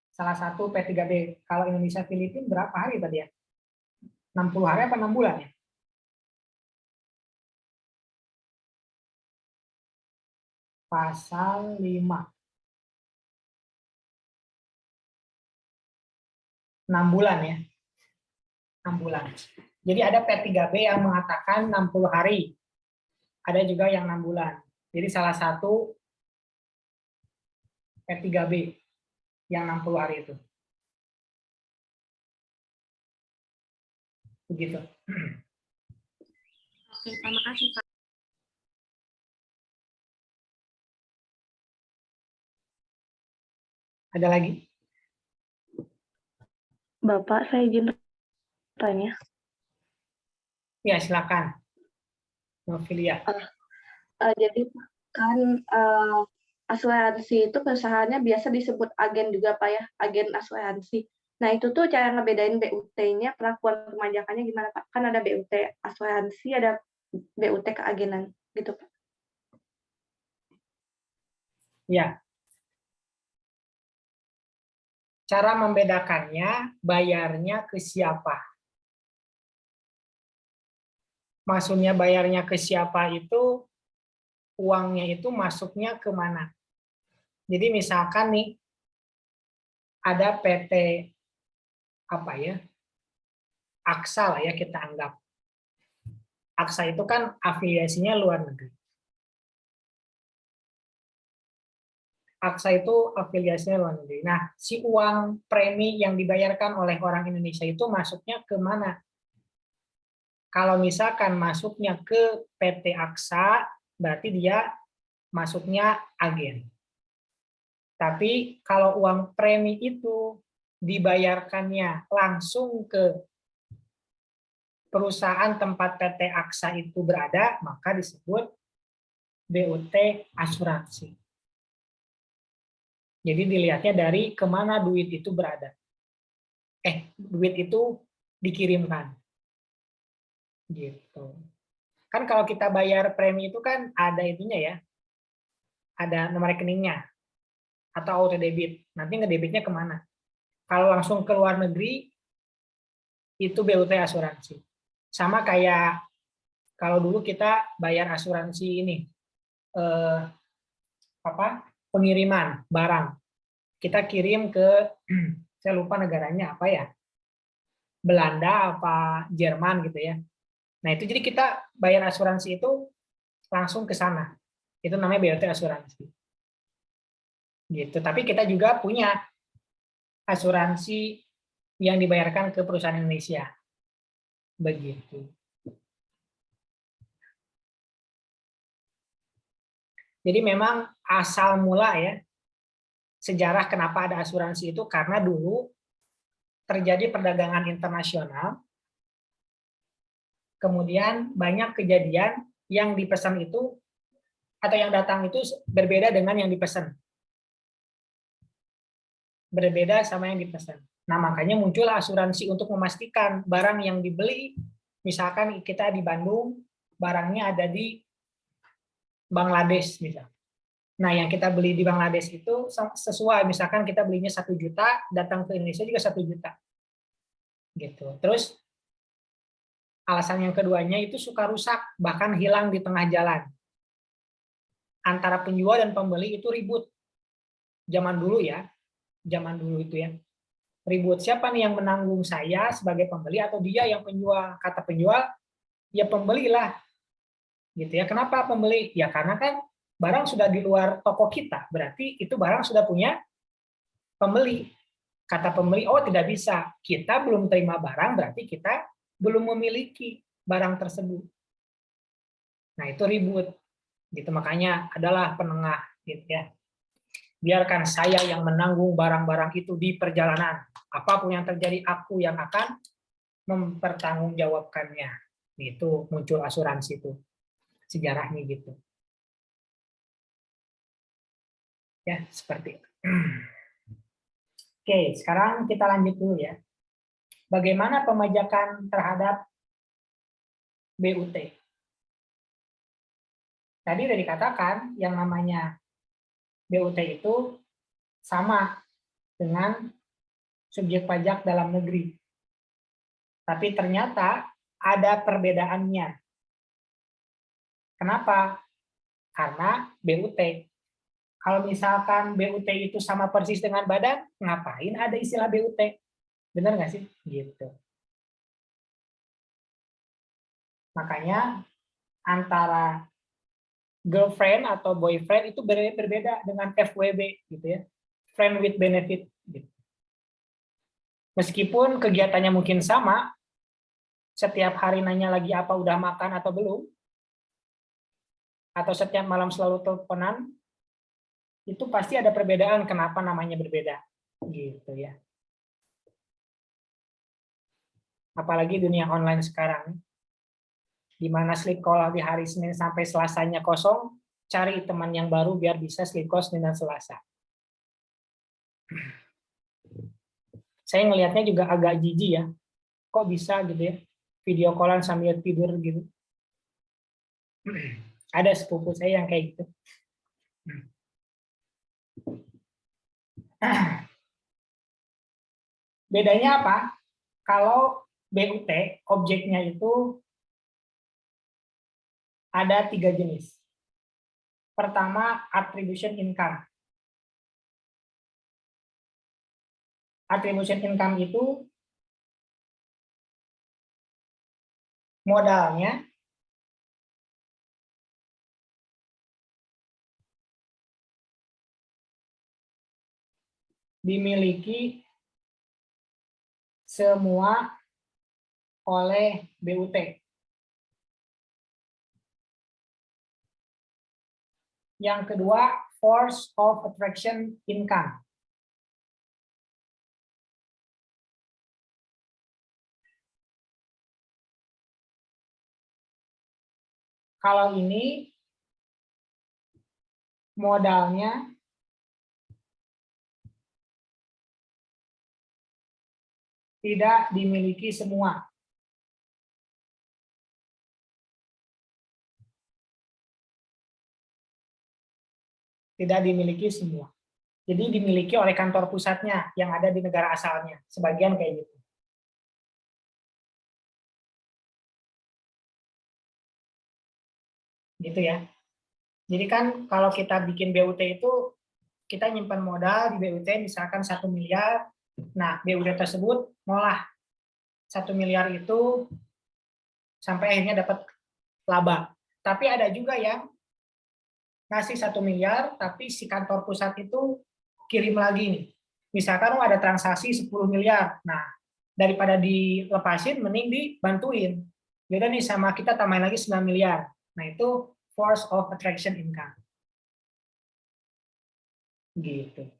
Salah satu P3B. Kalau Indonesia Filipina berapa hari tadi ya? 60 hari apa 6 bulan ya? Pasal 5. 6 bulan ya. 6 bulan. Jadi ada P3B yang mengatakan 60 hari. Ada juga yang 6 bulan. Jadi salah satu P3B yang 60 hari itu. Begitu. Oke, terima kasih, Pak. Ada lagi? Bapak, saya izin tanya. Ya, silakan. Novilia. Jadi kan asuransi itu perusahaannya biasa disebut agen juga, Pak ya, agen asuransi. Nah, itu tuh cara ngebedain BUT-nya, perlakuan pemajakannya gimana, Pak? Kan ada BUT asuransi, ada BUT keagenan, gitu, Pak. Ya. Cara membedakannya, bayarnya ke siapa? Maksudnya bayarnya ke siapa itu, uangnya itu masuknya ke mana? Jadi misalkan nih, ada PT apa ya? Aksa lah ya kita anggap. Aksa itu kan afiliasinya luar negeri. Aksa itu afiliasinya luar negeri. Nah, si uang premi yang dibayarkan oleh orang Indonesia itu masuknya ke mana? Kalau misalkan masuknya ke PT Aksa, berarti dia masuknya agen. Tapi kalau uang premi itu dibayarkannya langsung ke perusahaan tempat PT Aksa itu berada, maka disebut BUT asuransi. Jadi dilihatnya dari kemana duit itu berada. Duit itu dikirimkan. Gitu. Kan kalau kita bayar premi itu kan ada itunya ya. Ada nomor rekeningnya atau auto debit. Nanti ngedebitnya kemana? Kalau langsung ke luar negeri itu BUT asuransi. Sama kayak kalau dulu kita bayar asuransi ini pengiriman barang. Kita kirim ke saya lupa negaranya apa ya. Belanda apa Jerman gitu ya. Nah itu jadi kita bayar asuransi itu langsung ke sana. Itu namanya BOT asuransi. Gitu. Tapi kita juga punya asuransi yang dibayarkan ke perusahaan Indonesia. Begitu. Jadi memang asal mula ya, sejarah kenapa ada asuransi itu karena dulu terjadi perdagangan internasional, kemudian banyak kejadian yang dipesan itu atau yang datang itu berbeda dengan yang dipesan. Berbeda sama yang dipesan. Nah, makanya muncul asuransi untuk memastikan barang yang dibeli, misalkan kita di Bandung, barangnya ada di Bangladesh misalnya. Nah, yang kita beli di Bangladesh itu sesuai, misalkan kita belinya 1 juta, datang ke Indonesia juga 1 juta. Gitu. Terus alasan yang keduanya itu suka rusak, bahkan hilang di tengah jalan. Antara penjual dan pembeli itu ribut. Zaman dulu ya, zaman dulu itu ya. Ribut, siapa nih yang menanggung, saya sebagai pembeli atau dia yang penjual? Kata penjual, ya pembelilah. Gitu ya. Kenapa pembeli? Ya karena kan barang sudah di luar toko kita, berarti itu barang sudah punya pembeli. Kata pembeli, oh tidak bisa, kita belum terima barang, berarti kita belum memiliki barang tersebut. Nah itu ribut, gitu. Makanya adalah penengah, gitu ya. Biarkan saya yang menanggung barang-barang itu di perjalanan. Apapun yang terjadi, aku yang akan mempertanggungjawabkannya. Itu muncul asuransi itu, sejarahnya gitu. Ya, seperti itu. Oke, sekarang kita lanjut dulu ya. Bagaimana pemajakan terhadap BUT? Tadi sudah dikatakan yang namanya BUT itu sama dengan subjek pajak dalam negeri. Tapi ternyata ada perbedaannya. Kenapa? Karena BUT. Kalau misalkan BUT itu sama persis dengan badan, ngapain ada istilah BUT? Benar nggak sih? Gitu. Makanya antara girlfriend atau boyfriend itu berbeda dengan FWB, gitu ya. Friend with benefit. Gitu. Meskipun kegiatannya mungkin sama, setiap hari nanya lagi apa udah makan atau belum, atau setiap malam selalu teleponan, itu pasti ada perbedaan kenapa namanya berbeda, gitu ya. Apalagi dunia online sekarang, di mana sleep call di hari Senin sampai Selasanya kosong, cari teman yang baru biar bisa sleep call Senin dan Selasa. Saya ngelihatnya juga agak jijik ya, kok bisa gitu ya, video callan sambil tidur gitu. Ada sepupu saya yang kayak gitu. Bedanya apa? Kalau BUT, objeknya itu ada 3 jenis. Pertama, attribution income. Attribution income itu modalnya dimiliki semua oleh BUT. Yang kedua, force of attraction income. Kalau ini modalnya tidak dimiliki semua. Tidak dimiliki semua. Jadi dimiliki oleh kantor pusatnya yang ada di negara asalnya. Sebagian kayak gitu. Gitu ya. Jadi kan kalau kita bikin BUT itu, kita nyimpan modal di BUT misalkan 1 miliar, nah BUT tersebut ngolah 1 miliar itu sampai akhirnya dapat laba. Tapi ada juga yang ngasih 1 miliar, tapi si kantor pusat itu kirim lagi nih. Misalkan ada transaksi 10 miliar. Nah, daripada dilepasin, mending dibantuin. Beda nih sama kita tambahin lagi 9 miliar. Nah, itu force of attraction income. Gitu.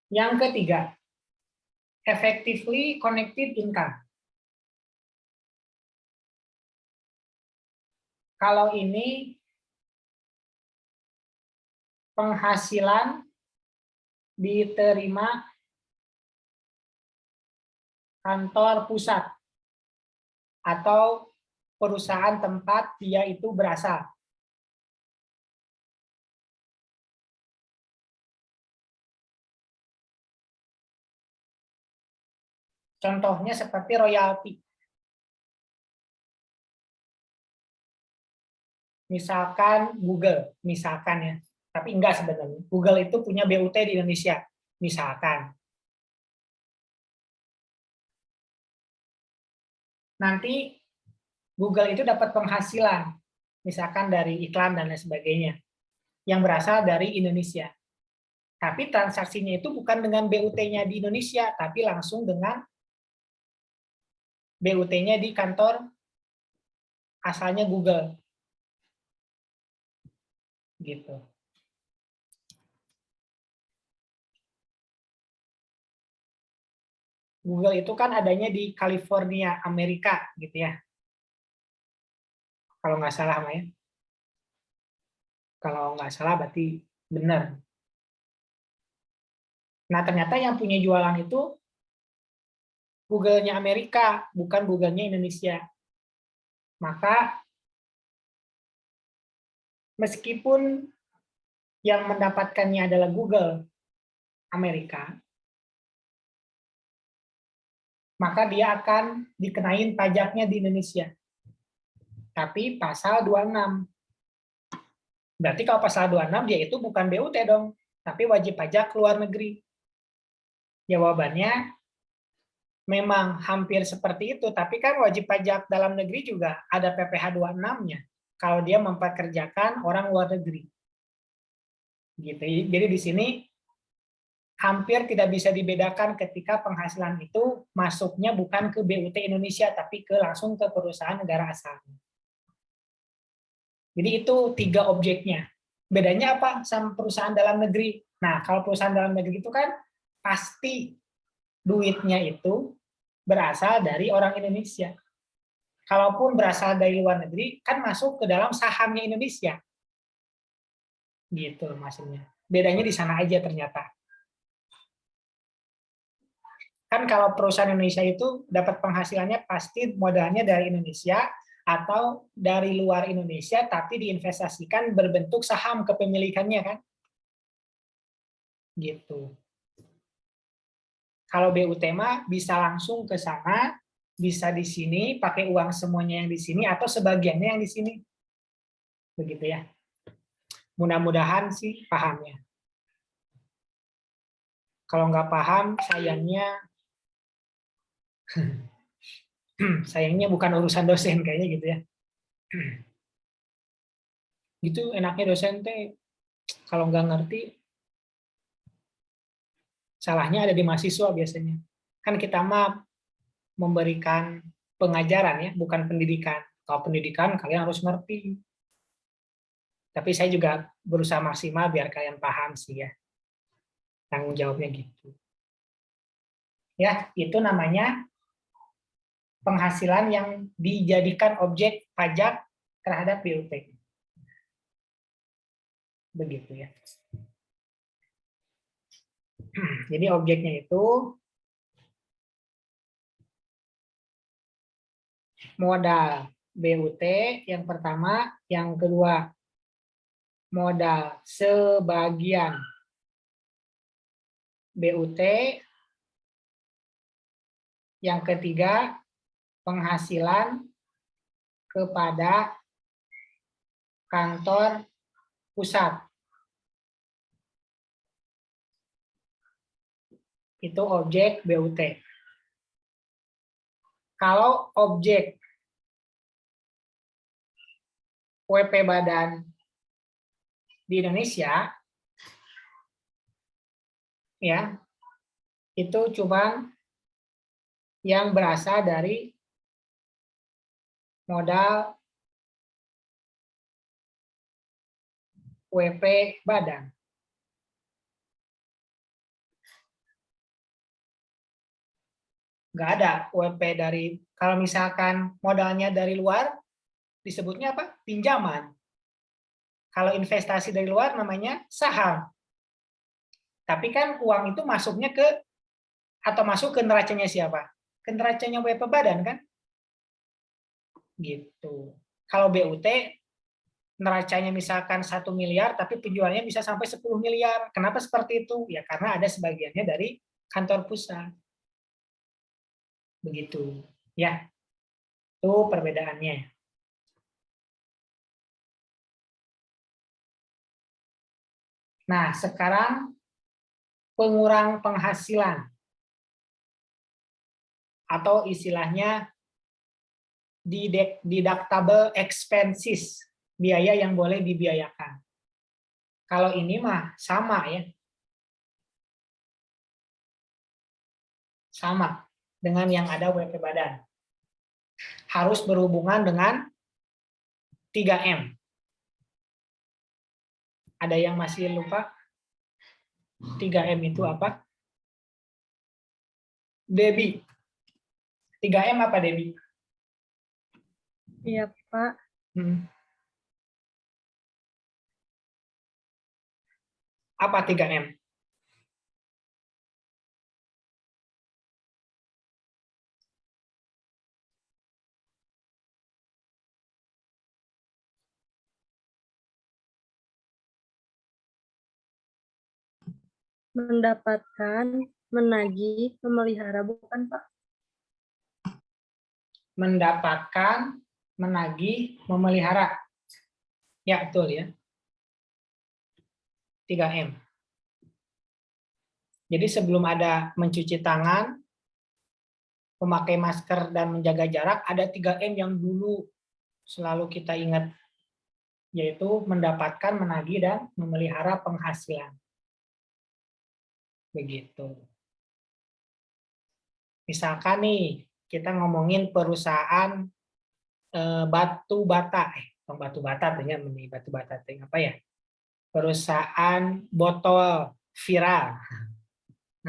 Yang ketiga, effectively connected income. Kalau ini penghasilan diterima kantor pusat atau perusahaan tempat dia itu berasal. Contohnya seperti royalti. Misalkan Google, misalkan ya. Tapi enggak sebenarnya. Google itu punya BUT di Indonesia, misalkan. Nanti Google itu dapat penghasilan, misalkan dari iklan dan lain sebagainya, yang berasal dari Indonesia. Tapi transaksinya itu bukan dengan BUT-nya di Indonesia, tapi langsung dengan BUT-nya di kantor asalnya Google. Gitu. Google itu kan adanya di California, Amerika, gitu ya. Kalau nggak salah, Maya. Kalau nggak salah berarti benar. Nah, ternyata yang punya jualan itu Google-nya Amerika, bukan Google-nya Indonesia. Maka, meskipun yang mendapatkannya adalah Google Amerika, maka dia akan dikenain pajaknya di Indonesia. Tapi pasal 26. Berarti kalau pasal 26 dia itu bukan BUT dong, tapi wajib pajak luar negeri. Jawabannya memang hampir seperti itu, tapi kan wajib pajak dalam negeri juga ada PPh 26-nya kalau dia mempekerjakan orang luar negeri. Gitu. Jadi di sini hampir tidak bisa dibedakan ketika penghasilan itu masuknya bukan ke BUT Indonesia, tapi langsung ke perusahaan negara asalnya. Jadi itu 3 objeknya. Bedanya apa sama perusahaan dalam negeri? Nah, kalau perusahaan dalam negeri itu kan pasti duitnya itu berasal dari orang Indonesia. Kalaupun berasal dari luar negeri, kan masuk ke dalam sahamnya Indonesia. Gitu maksudnya. Bedanya di sana aja ternyata. Kan kalau perusahaan Indonesia itu dapat penghasilannya pasti modalnya dari Indonesia atau dari luar Indonesia, tapi diinvestasikan berbentuk saham kepemilikannya kan. Gitu. Kalau BUT mah bisa langsung ke sana, bisa di sini, pakai uang semuanya yang di sini, atau sebagiannya yang di sini. Begitu ya. Mudah-mudahan sih pahamnya. Kalau nggak paham, sayangnya bukan urusan dosen kayaknya gitu ya. Gitu enaknya dosen teh, kalau nggak ngerti, salahnya ada di mahasiswa biasanya. Kan kita mah memberikan pengajaran ya, bukan pendidikan. Kalau pendidikan kalian harus ngerti. Tapi saya juga berusaha maksimal biar kalian paham sih ya. Tanggung jawabnya gitu. Ya, itu namanya penghasilan yang dijadikan objek pajak terhadap BUT. Begitu ya. Jadi objeknya itu modal BUT yang pertama, yang kedua modal sebagian BUT, yang ketiga penghasilan kepada kantor pusat. Itu objek BUT. Kalau objek WP badan di Indonesia, ya, itu cuma yang berasal dari modal WP badan. Nggak ada WP dari, kalau misalkan modalnya dari luar, disebutnya apa? Pinjaman. Kalau investasi dari luar namanya saham. Tapi kan uang itu masuknya ke, atau masuk ke neracanya siapa? Ke neracanya WP badan kan? Gitu. Kalau BUT, neracanya misalkan 1 miliar, tapi penjualannya bisa sampai 10 miliar. Kenapa seperti itu? Ya karena ada sebagiannya dari kantor pusat. Begitu. Ya, itu perbedaannya. Nah, sekarang pengurang penghasilan. Atau istilahnya deductible expenses, biaya yang boleh dibiayakan. Kalau ini mah sama ya. Sama dengan yang ada WP badan. Harus berhubungan dengan 3M. Ada yang masih lupa? 3M itu apa? Debbie. 3M apa, Debbie? Iya, Pak. Apa 3M? Mendapatkan, menagih, memelihara, bukan, Pak? Mendapatkan, menagih, memelihara. Ya, betul ya. 3M. Jadi sebelum ada mencuci tangan, memakai masker, dan menjaga jarak, ada 3M yang dulu selalu kita ingat, yaitu mendapatkan, menagih, dan memelihara penghasilan. Begitu. Misalkan nih, kita ngomongin perusahaan batu bata, batu bata artinya batu bata apa ya? Perusahaan botol viral.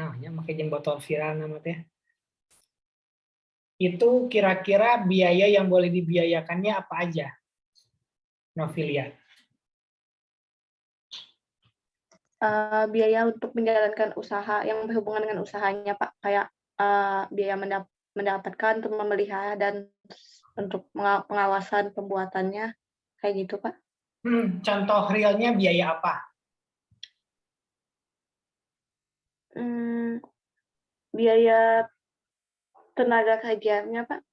Nah, ya pakai botol viral namanya. Itu kira-kira biaya yang boleh dibiayakannya apa aja? Novilia. Biaya untuk menjalankan usaha yang berhubungan dengan usahanya, Pak, kayak biaya mendapatkan, untuk memelihara, dan untuk pengawasan pembuatannya, kayak gitu, Pak. Contoh realnya biaya apa? Biaya tenaga kerjanya, Pak,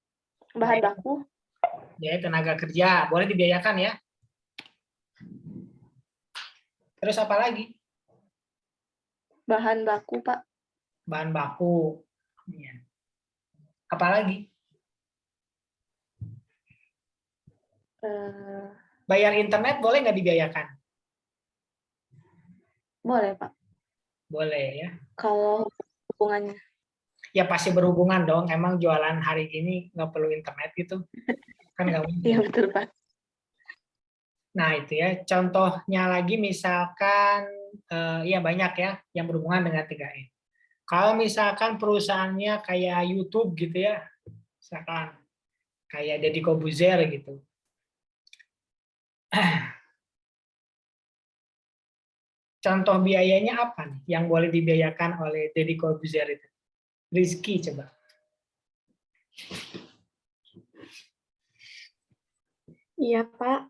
bahan baku. Biaya tenaga kerja, boleh dibiayakan ya. Terus apa lagi? Bahan baku, Pak. Bahan baku. Apa lagi? Bayar internet boleh nggak dibiayakan? Boleh, Pak. Boleh ya. Kalau hubungannya. Ya pasti berhubungan dong. Emang jualan hari ini nggak perlu internet gitu? Kan nggak mungkin. Iya, betul, Pak. Nah itu ya. Contohnya lagi misalkan, ya banyak ya yang berhubungan dengan 3M. Kalau misalkan perusahaannya kayak YouTube gitu ya, misalkan kayak Deddy Corbuzier gitu. Contoh biayanya apa nih yang boleh dibiayakan oleh Deddy Corbuzier itu? Rizky coba. Iya, Pak.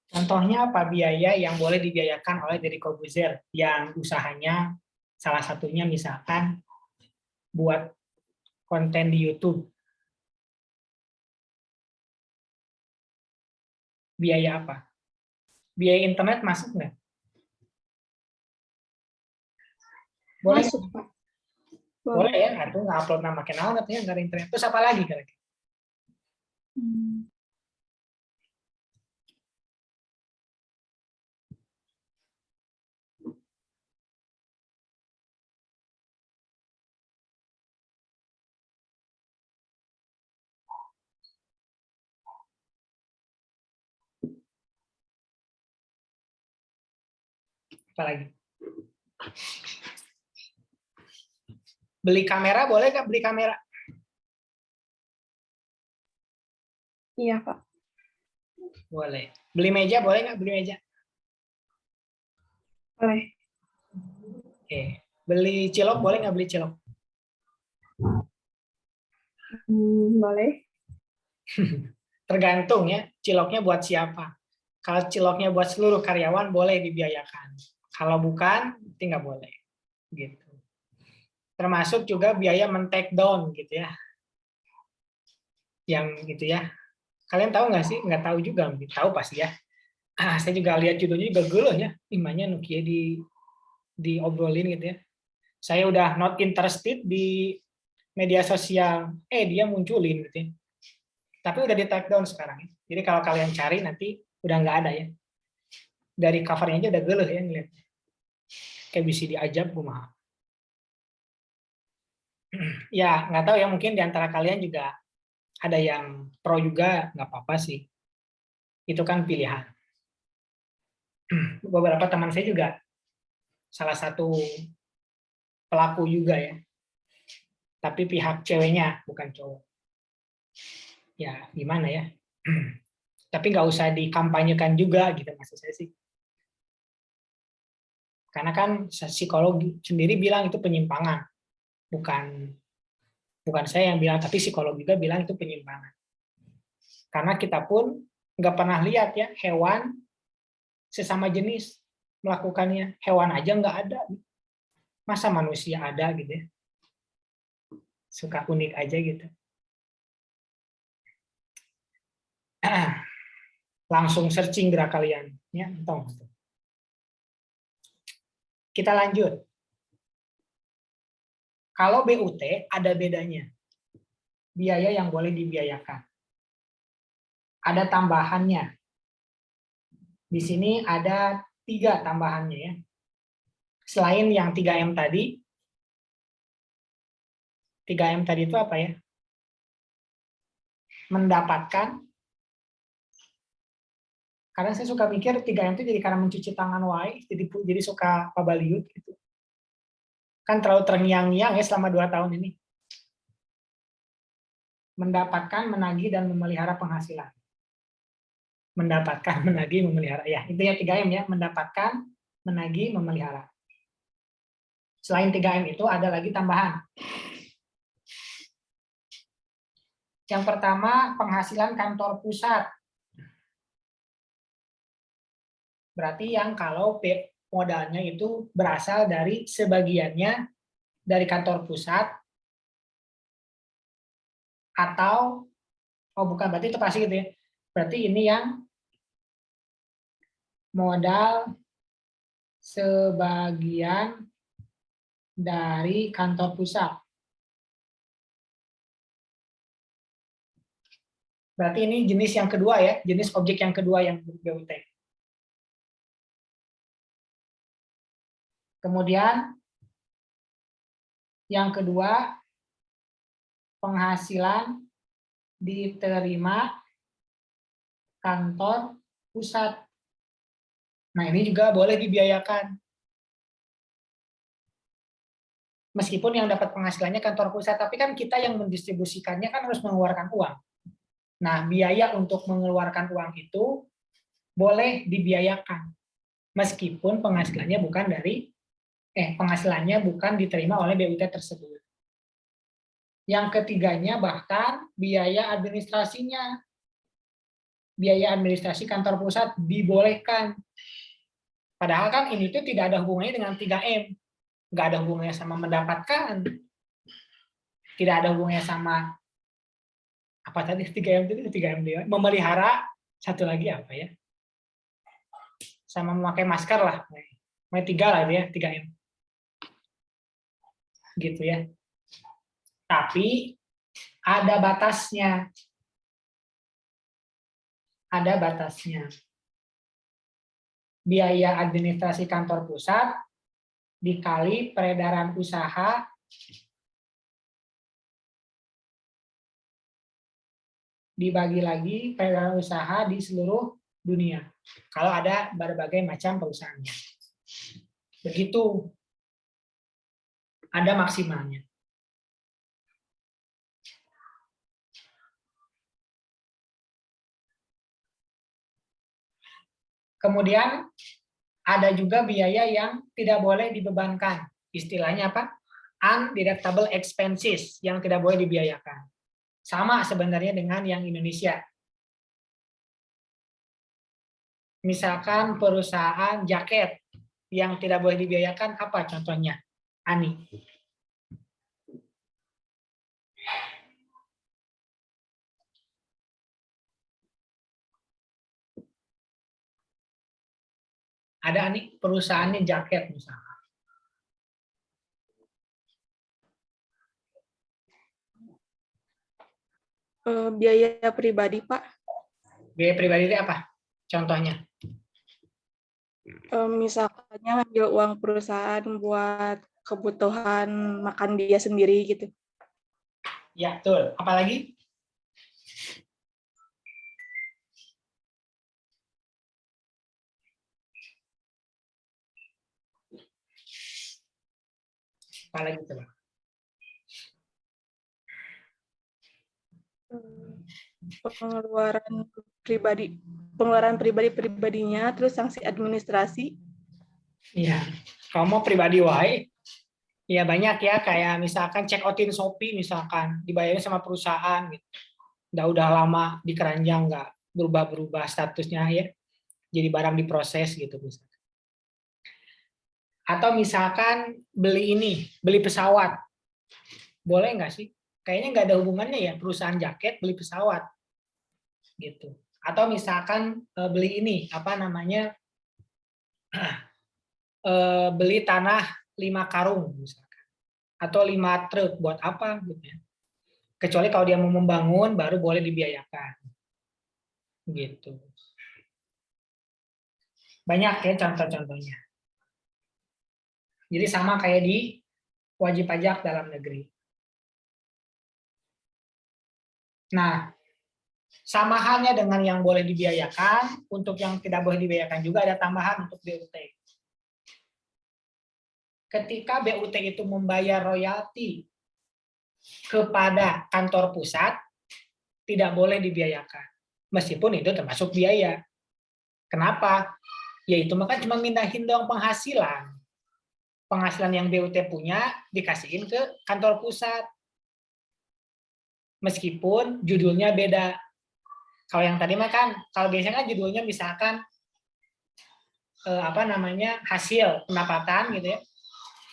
Contohnya apa biaya yang boleh dibiayakan oleh Deddy Corbuzier yang usahanya salah satunya misalkan buat konten di YouTube. Biaya apa? Biaya internet masuk nggak? Boleh. Masuk, Pak. Boleh ya, atau nge-upload nama kenal katanya dari internet. Terus apa lagi kira-kira? Apa lagi? Beli kamera boleh nggak beli kamera? Iya, Pak. Boleh. Beli meja boleh nggak beli meja? Boleh. Oke. Beli cilok boleh nggak beli cilok? Boleh. Tergantung ya, ciloknya buat siapa. Kalau ciloknya buat seluruh karyawan boleh dibiayakan. Kalau bukan, itu nggak boleh. Gitu. Termasuk juga biaya men-take down gitu ya. Yang gitu ya. Kalian tahu nggak sih? Nggak tahu juga, mungkin tahu pasti ya. Saya juga lihat judulnya juga gelo ya. Imanya Nokia diobrolin gitu ya. Saya udah not interested di media sosial, dia munculin gitu ya. Tapi udah di take down sekarang ya. Jadi kalau kalian cari nanti udah nggak ada ya. Dari covernya aja udah gelo ya ngeliat. Kayak bisa diajab kumaha. Ya nggak tahu ya, mungkin di antara kalian juga ada yang pro juga, nggak apa-apa sih. Itu kan pilihan. Beberapa teman saya juga salah satu pelaku juga ya. Tapi pihak ceweknya bukan cowok. Ya gimana ya. Tapi nggak usah dikampanyekan juga gitu maksud saya sih. Karena kan psikologi sendiri bilang itu penyimpangan. Bukan saya yang bilang, tapi psikolog juga bilang itu penyimpangan. Karena kita pun nggak pernah lihat ya hewan sesama jenis melakukannya. Hewan aja nggak ada. Masa manusia ada gitu ya. Suka unik aja gitu. Langsung searching gerak kalian. Ya, entong. Kita lanjut. Kalau BUT ada bedanya. Biaya yang boleh dibiayakan. Ada tambahannya. Di sini ada 3 tambahannya ya. Selain yang 3M tadi. 3M tadi itu apa ya? Mendapatkan. Kadang saya suka mikir 3M itu jadi karena mencuci tangan wae, jadi suka pabaliut gitu. Kan terlalu terngiang-ngiang ya selama 2 tahun ini. Mendapatkan, menagih, dan memelihara penghasilan. Mendapatkan, menagih, memelihara. Ya, itu ya 3M ya. Mendapatkan, menagih, memelihara. Selain 3M itu ada lagi tambahan. Yang pertama, penghasilan kantor pusat. Berarti yang kalau modalnya itu berasal dari sebagiannya dari kantor pusat atau bukan, berarti itu pasti gitu ya. Berarti ini yang modal sebagian dari kantor pusat. Berarti ini jenis yang kedua ya, jenis objek yang kedua yang BUT. Kemudian yang kedua, penghasilan diterima kantor pusat. Nah, ini juga boleh dibiayakan. Meskipun yang dapat penghasilannya kantor pusat, tapi kan kita yang mendistribusikannya kan harus mengeluarkan uang. Nah, biaya untuk mengeluarkan uang itu boleh dibiayakan. Meskipun penghasilannya bukan diterima oleh BUT tersebut. Yang ketiganya bahkan biaya administrasinya. Biaya administrasi kantor pusat dibolehkan. Padahal kan ini tuh tidak ada hubungannya dengan 3M. Nggak ada hubungannya sama mendapatkan. Tidak ada hubungannya sama apa tadi 3M itu 3M dia. Memelihara, satu lagi apa ya? Sama memakai masker lah. 3 lah ya, 3M. Gitu ya. Tapi ada batasnya. Ada batasnya. Biaya administrasi kantor pusat dikali peredaran usaha dibagi lagi peredaran usaha di seluruh dunia. Kalau ada berbagai macam perusahaannya. Begitu. Ada maksimalnya. Kemudian ada juga biaya yang tidak boleh dibebankan. Istilahnya apa? Undeductible expenses, yang tidak boleh dibiayakan. Sama sebenarnya dengan yang Indonesia. Misalkan perusahaan jaket yang tidak boleh dibiayakan, apa contohnya? Ani. Ada Ani, perusahaannya jaket misalnya. Biaya pribadi, Pak. Biaya pribadi itu apa? Contohnya? Misalnya ngambil uang perusahaan buat kebutuhan makan dia sendiri gitu. Ya, betul. Apalagi? Apalagi coba? Pengeluaran pribadinya, terus sanksi administrasi. Iya. Kalau mau pribadi wae, ya banyak ya, kayak misalkan check outin Shopee misalkan dibayarnya sama perusahaan gitu. Udah lama di keranjang, nggak berubah statusnya ya. Jadi barang diproses gitu misalkan. Atau misalkan beli pesawat. Boleh nggak sih? Kayaknya nggak ada hubungannya ya, perusahaan jaket beli pesawat. Gitu. Atau misalkan beli beli tanah 5 karung misalkan. Atau 5 truk, buat apa gitu ya. Kecuali kalau dia mau membangun baru boleh dibiayakan. Gitu. Banyak ya contoh-contohnya. Jadi sama kayak di wajib pajak dalam negeri. Nah, sama halnya dengan yang boleh dibiayakan, untuk yang tidak boleh dibiayakan juga ada tambahan untuk BUT. Ketika BUT itu membayar royalti kepada kantor pusat, tidak boleh dibiayakan. Meskipun itu termasuk biaya. Kenapa? Ya itu maka cuma mindahin dong penghasilan. Penghasilan yang BUT punya dikasihin ke kantor pusat. Meskipun judulnya beda. Kalau yang tadi mah kan, kalau biasanya kan judulnya misalkan hasil pendapatan gitu ya.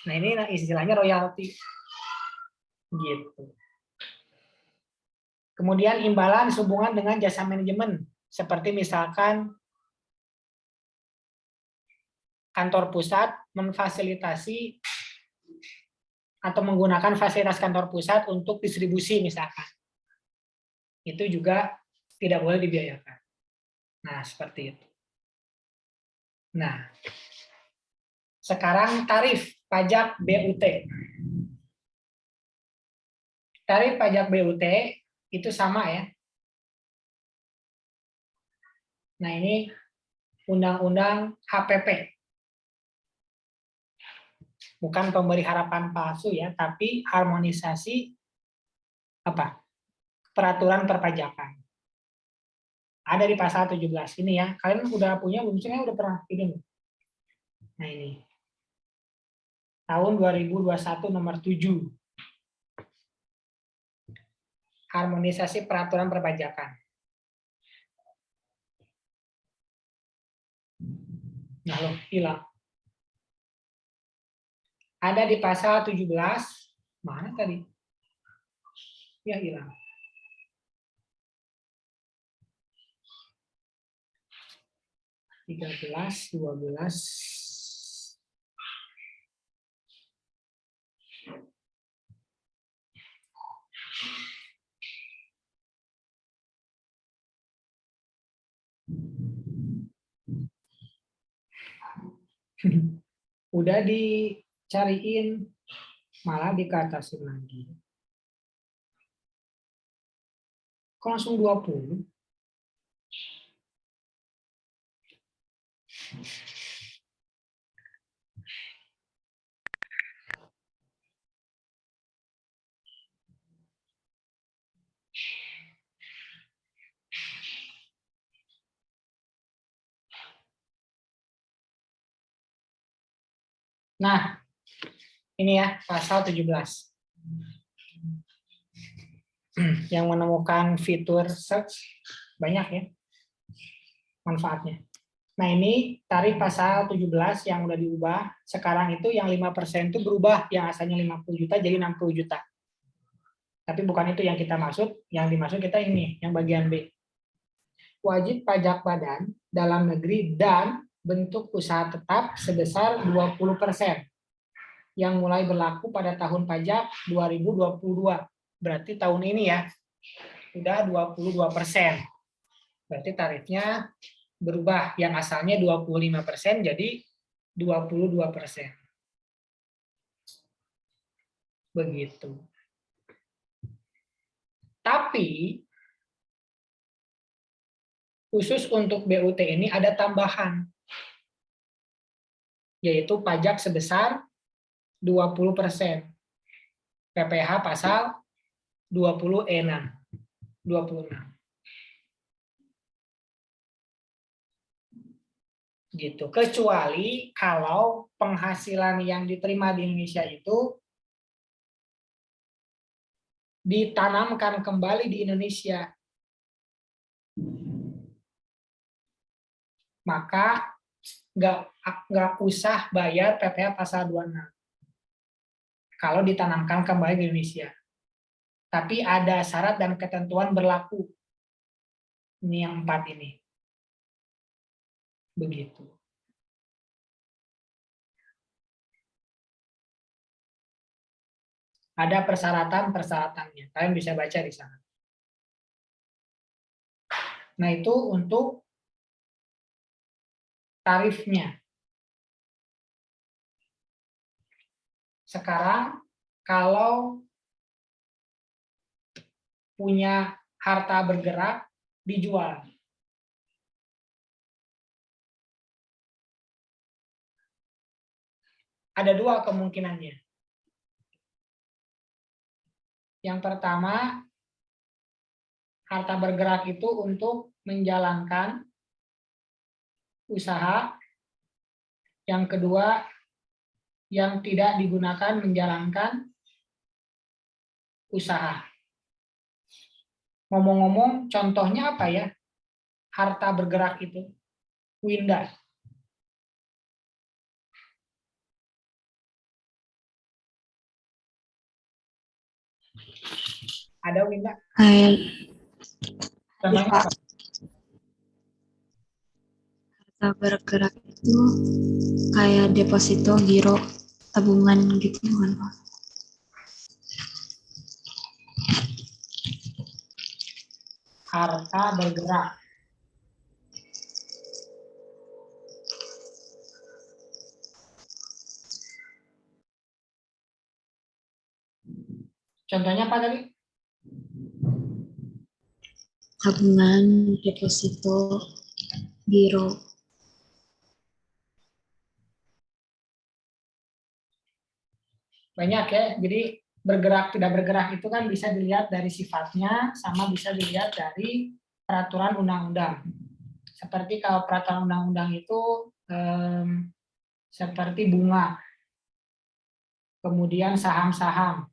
Nah ini istilahnya royalti. Gitu. Kemudian imbalan sehubungan dengan jasa manajemen, seperti misalkan kantor pusat memfasilitasi atau menggunakan fasilitas kantor pusat untuk distribusi misalkan. Itu juga tidak boleh dibiayakan. Nah, seperti itu. Nah, sekarang tarif pajak BUT. Tarif pajak BUT itu sama ya. Nah, ini Undang-Undang HPP. Bukan pemberi harapan palsu ya, tapi harmonisasi peraturan perpajakan. Ada di pasal 17 ini ya. Kalian udah punya belum sih? Udah pernah ini? Nah, ini. Tahun 2021 nomor 7. Harmonisasi peraturan perpajakan. Nah, loh, hilang. Ada di pasal 17. Mana tadi? Ya, hilang. 13, 12. Udah dicariin, malah dikatasin lagi. Kok langsung 20? Nah, ini ya pasal 17. Yang menemukan fitur search banyak ya manfaatnya. Nah, ini tarif pasal 17 yang udah diubah. Sekarang itu yang 5% itu berubah, yang asalnya 50 juta jadi 60 juta. Tapi bukan itu yang kita maksud, yang dimaksud kita ini, yang bagian B. Wajib pajak badan dalam negeri dan bentuk usaha tetap sebesar 20% yang mulai berlaku pada tahun pajak 2022. Berarti tahun ini ya, sudah 22%. Berarti tarifnya berubah, yang asalnya 25% jadi 22%. Begitu. Tapi khusus untuk BUT ini ada tambahan, yaitu pajak sebesar 20%. PPh pasal 26. Gitu. Kecuali kalau penghasilan yang diterima di Indonesia itu ditanamkan kembali di Indonesia, maka nggak usah bayar PPh pasal 26 kalau ditanamkan kembali di Indonesia. Tapi ada syarat dan ketentuan berlaku. Ini yang 4 ini. Begitu. Ada persyaratan-persyaratannya. Kalian bisa baca di sana. Nah, itu untuk tarifnya. Sekarang, kalau punya harta bergerak, dijual. Ada 2 kemungkinannya. Yang pertama, harta bergerak itu untuk menjalankan usaha. Yang kedua, yang tidak digunakan menjalankan usaha. Ngomong-ngomong, contohnya apa ya? Harta bergerak itu. Winda. Ada Winda? Kayak Contohnya apa? harta bergerak itu kayak deposito, giro, tabungan gitu kan Pak? Harta bergerak. Contohnya apa tadi? Tabungan, deposito, giro. Banyak ya. Jadi bergerak tidak bergerak itu kan bisa dilihat dari sifatnya, sama bisa dilihat dari peraturan undang-undang. Seperti kalau peraturan undang-undang itu seperti bunga, kemudian saham-saham,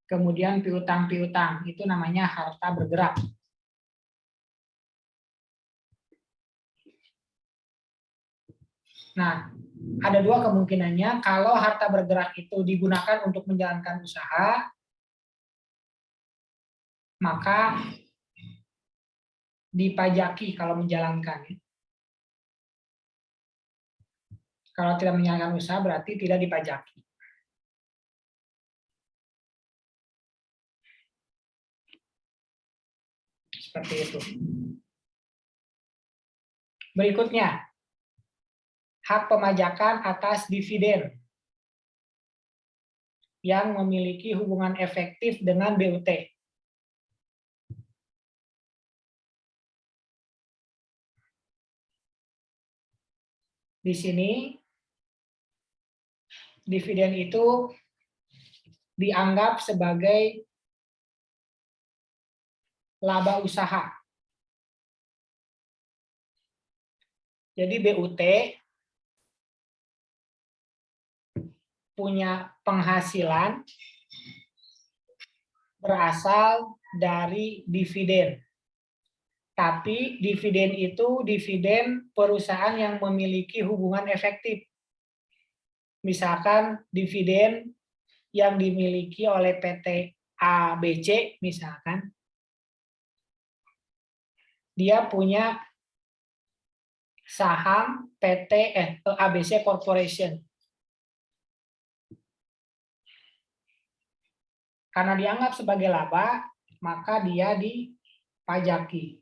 kemudian piutang-piutang, itu namanya harta bergerak. Nah, ada 2 kemungkinannya. Kalau harta bergerak itu digunakan untuk menjalankan usaha, maka dipajaki kalau menjalankan. Kalau tidak menjalankan usaha berarti tidak dipajaki. Seperti itu. Berikutnya, hak pemajakan atas dividen yang memiliki hubungan efektif dengan BUT. Di sini, dividen itu dianggap sebagai laba usaha. Jadi BUT punya penghasilan berasal dari dividen. Tapi dividen itu dividen perusahaan yang memiliki hubungan efektif. Misalkan dividen yang dimiliki oleh PT ABC, misalkan, dia punya saham PT ABC Corporation. Karena dianggap sebagai laba, maka dia dipajaki.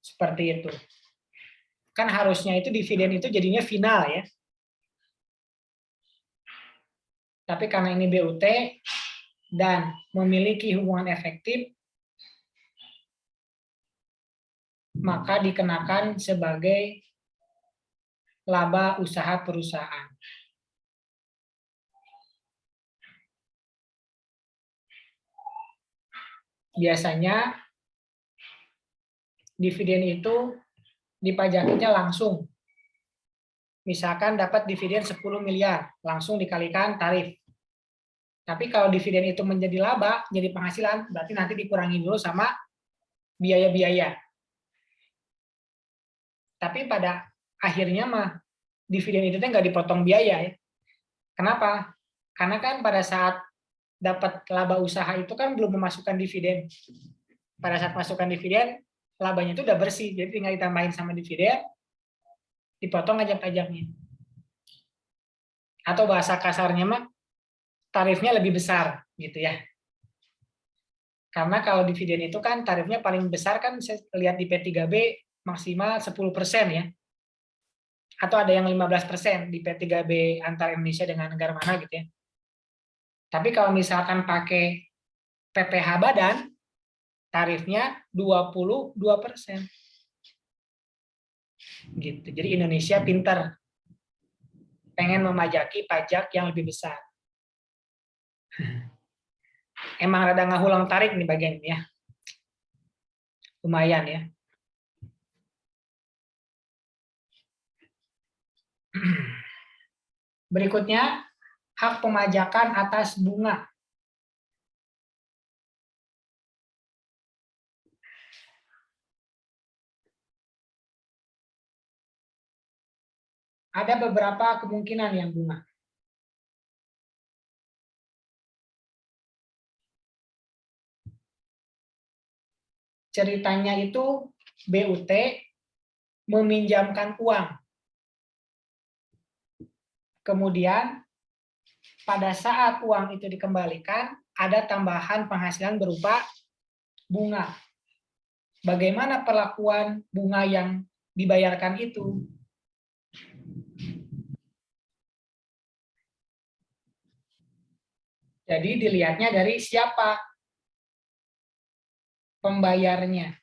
Seperti itu. Kan harusnya itu dividen itu jadinya final ya. Tapi karena ini BUT dan memiliki hubungan efektif, maka dikenakan sebagai laba usaha perusahaan. Biasanya dividen itu dipajakinya langsung. Misalkan dapat dividen 10 miliar, langsung dikalikan tarif. Tapi kalau dividen itu menjadi laba, jadi penghasilan, berarti nanti dikurangi dulu sama biaya-biaya. Tapi pada akhirnya mah dividen itu nggak dipotong biaya ya. Kenapa? Karena kan pada saat dapat laba usaha itu kan belum memasukkan dividen. Pada saat masukkan dividen, labanya itu udah bersih, jadi tinggal ditambahin sama dividen, dipotong aja pajaknya. Atau bahasa kasarnya mah tarifnya lebih besar gitu ya. Karena kalau dividen itu kan tarifnya paling besar kan saya lihat di P3B maksimal 10% ya. Atau ada yang 15% di P3B antar Indonesia dengan negara mana gitu ya. Tapi kalau misalkan pakai PPh badan, tarifnya 22%. Gitu. Jadi Indonesia pintar. Pengen memajaki pajak yang lebih besar. Emang rada ngahulang tarik nih bagian ini ya. Lumayan ya. Berikutnya, hak pemajakan atas bunga. Ada beberapa kemungkinan yang bunga. Ceritanya itu BUT meminjamkan uang. Kemudian pada saat uang itu dikembalikan, ada tambahan penghasilan berupa bunga. Bagaimana perlakuan bunga yang dibayarkan itu? Jadi dilihatnya dari siapa pembayarnya.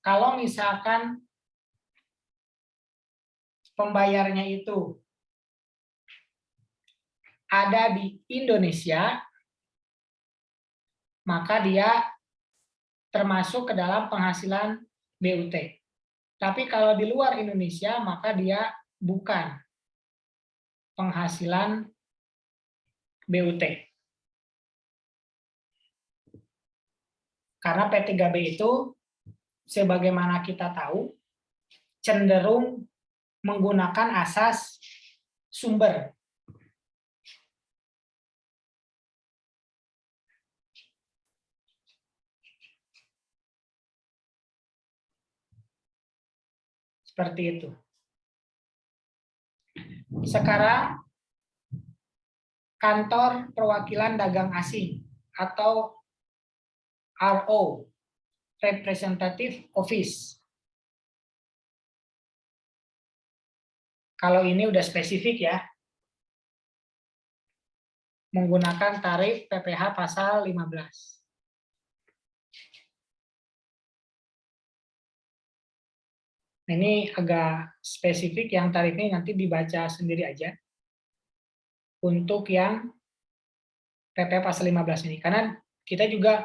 Kalau misalkan pembayarnya itu ada di Indonesia, maka dia termasuk ke dalam penghasilan BUT. Tapi kalau di luar Indonesia, maka dia bukan penghasilan BUT. Karena P3B itu, sebagaimana kita tahu, cenderung menggunakan asas sumber. Seperti itu. Sekarang kantor perwakilan dagang asing atau RO, Representative Office. Kalau ini udah spesifik ya, menggunakan tarif PPh pasal 15. Ini agak spesifik, yang tarifnya nanti dibaca sendiri aja. Untuk yang PPh pasal 15 ini. Karena kita juga,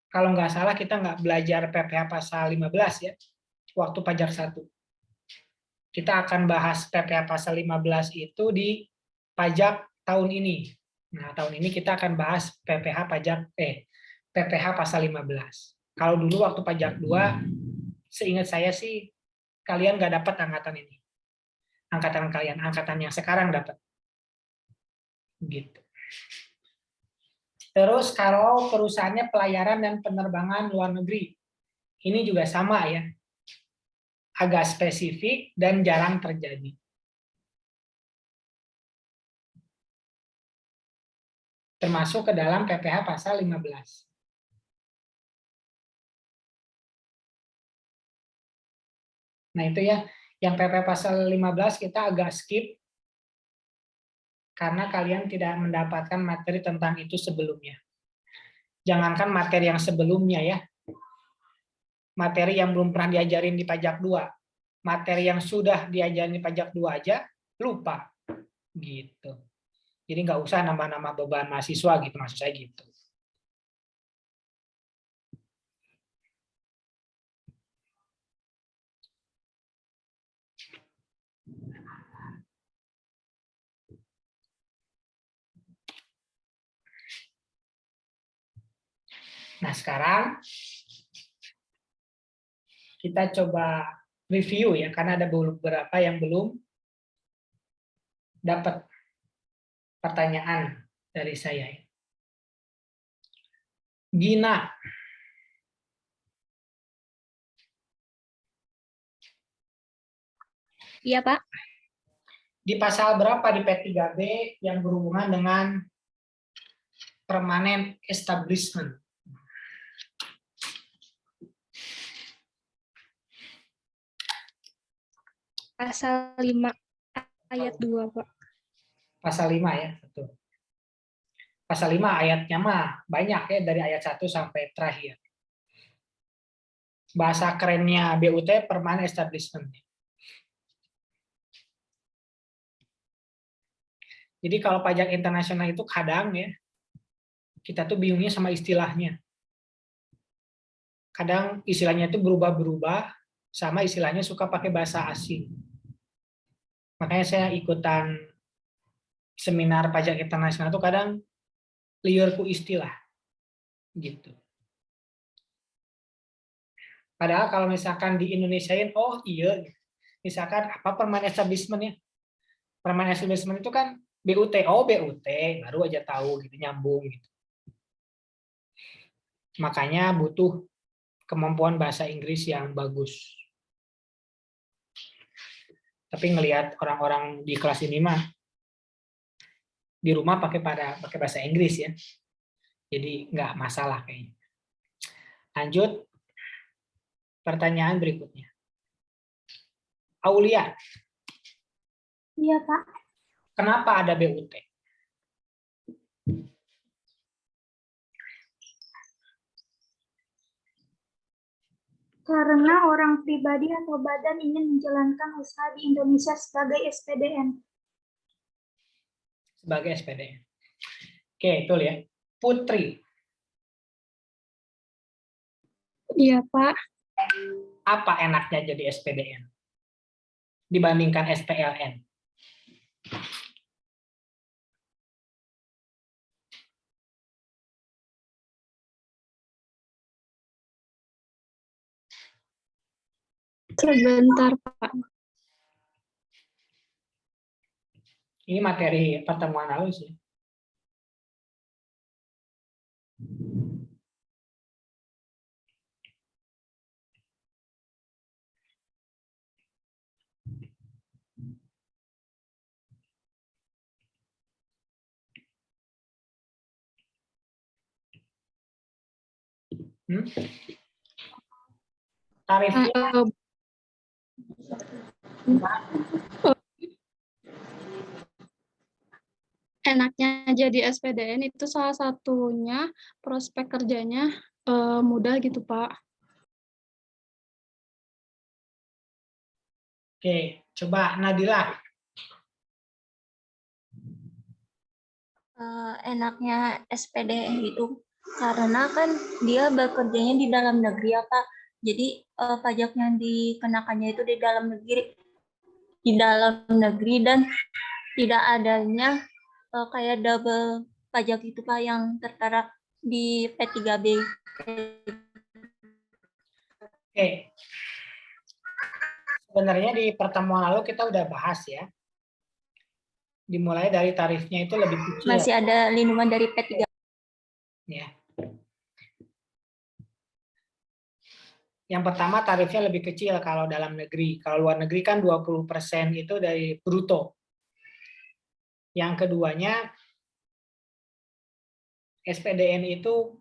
kalau nggak salah kita nggak belajar PPh pasal 15 ya, waktu pajak 1. Kita akan bahas PPh pasal 15 itu di pajak tahun ini. Nah, tahun ini kita akan bahas PPh pasal 15. Kalau dulu waktu pajak 2, seingat saya sih kalian nggak dapat angkatan ini. Angkatan kalian, angkatan yang sekarang dapat. Gitu. Terus kalau perusahaannya pelayaran dan penerbangan luar negeri, ini juga sama ya. Agak spesifik dan jarang terjadi. Termasuk ke dalam PPh pasal 15. Nah itu ya, yang PPh pasal 15 kita agak skip, karena kalian tidak mendapatkan materi tentang itu sebelumnya. Jangankan materi yang sebelumnya ya, materi yang belum pernah diajarin di pajak 2, materi yang sudah diajarin di pajak 2 aja, lupa. Gitu. Jadi nggak usah nambah-nambah beban mahasiswa gitu, maksud saya gitu. Nah, sekarang kita coba review ya, karena ada beberapa yang belum dapat pertanyaan dari saya. Gina. Iya, Pak. Di pasal berapa di P3B yang berhubungan dengan permanent establishment? Pasal 5 ayat 2, Pak. Pasal 5 ya, betul. Pasal 5 ayatnya mah banyak ya, dari ayat 1 sampai terakhir. Bahasa kerennya BUT permanent establishment. Jadi kalau pajak internasional itu kadang ya, kita tuh bingungnya sama istilahnya. Kadang istilahnya itu berubah-berubah, sama istilahnya suka pakai bahasa asing. Makanya saya ikutan seminar pajak internasional itu kadang liar ku istilah. Gitu. Padahal kalau misalkan di Indonesiain, oh iya, misalkan apa permanent establishment ya? Permanent establishment itu kan BUT, oh BUT, baru aja tahu gitu, nyambung gitu. Makanya butuh kemampuan bahasa Inggris yang bagus. Tapi ngelihat orang-orang di kelas ini mah di rumah pakai bahasa Inggris ya. Jadi nggak masalah kayaknya. Lanjut pertanyaan berikutnya. Aulia. Iya, Pak. Kenapa ada BUT? Karena orang pribadi atau badan ingin menjalankan usaha di Indonesia sebagai SPDN. Sebagai SPDN. Oke, betul ya. Putri. Iya, Pak. Apa enaknya jadi SPDN dibandingkan SPLN? Sebentar, Pak. Ini materi pertemuan lalu sih. Hmm? Tarifnya Enaknya jadi SPDN itu salah satunya prospek kerjanya mudah gitu, Pak. Oke, coba Nadila. Enaknya SPDN itu karena kan dia bekerjanya di dalam negeri ya Pak. Jadi pajak yang dikenakannya itu di dalam negeri dan tidak adanya kayak double pajak itu Pak yang tertera di P3B. Oke. Sebenarnya di pertemuan lalu kita udah bahas ya. Dimulai dari tarifnya itu lebih kecil. Masih ada lindungan dari P3. Ya. Yang pertama tarifnya lebih kecil kalau dalam negeri. Kalau luar negeri kan 20% itu dari bruto. Yang keduanya SPDN itu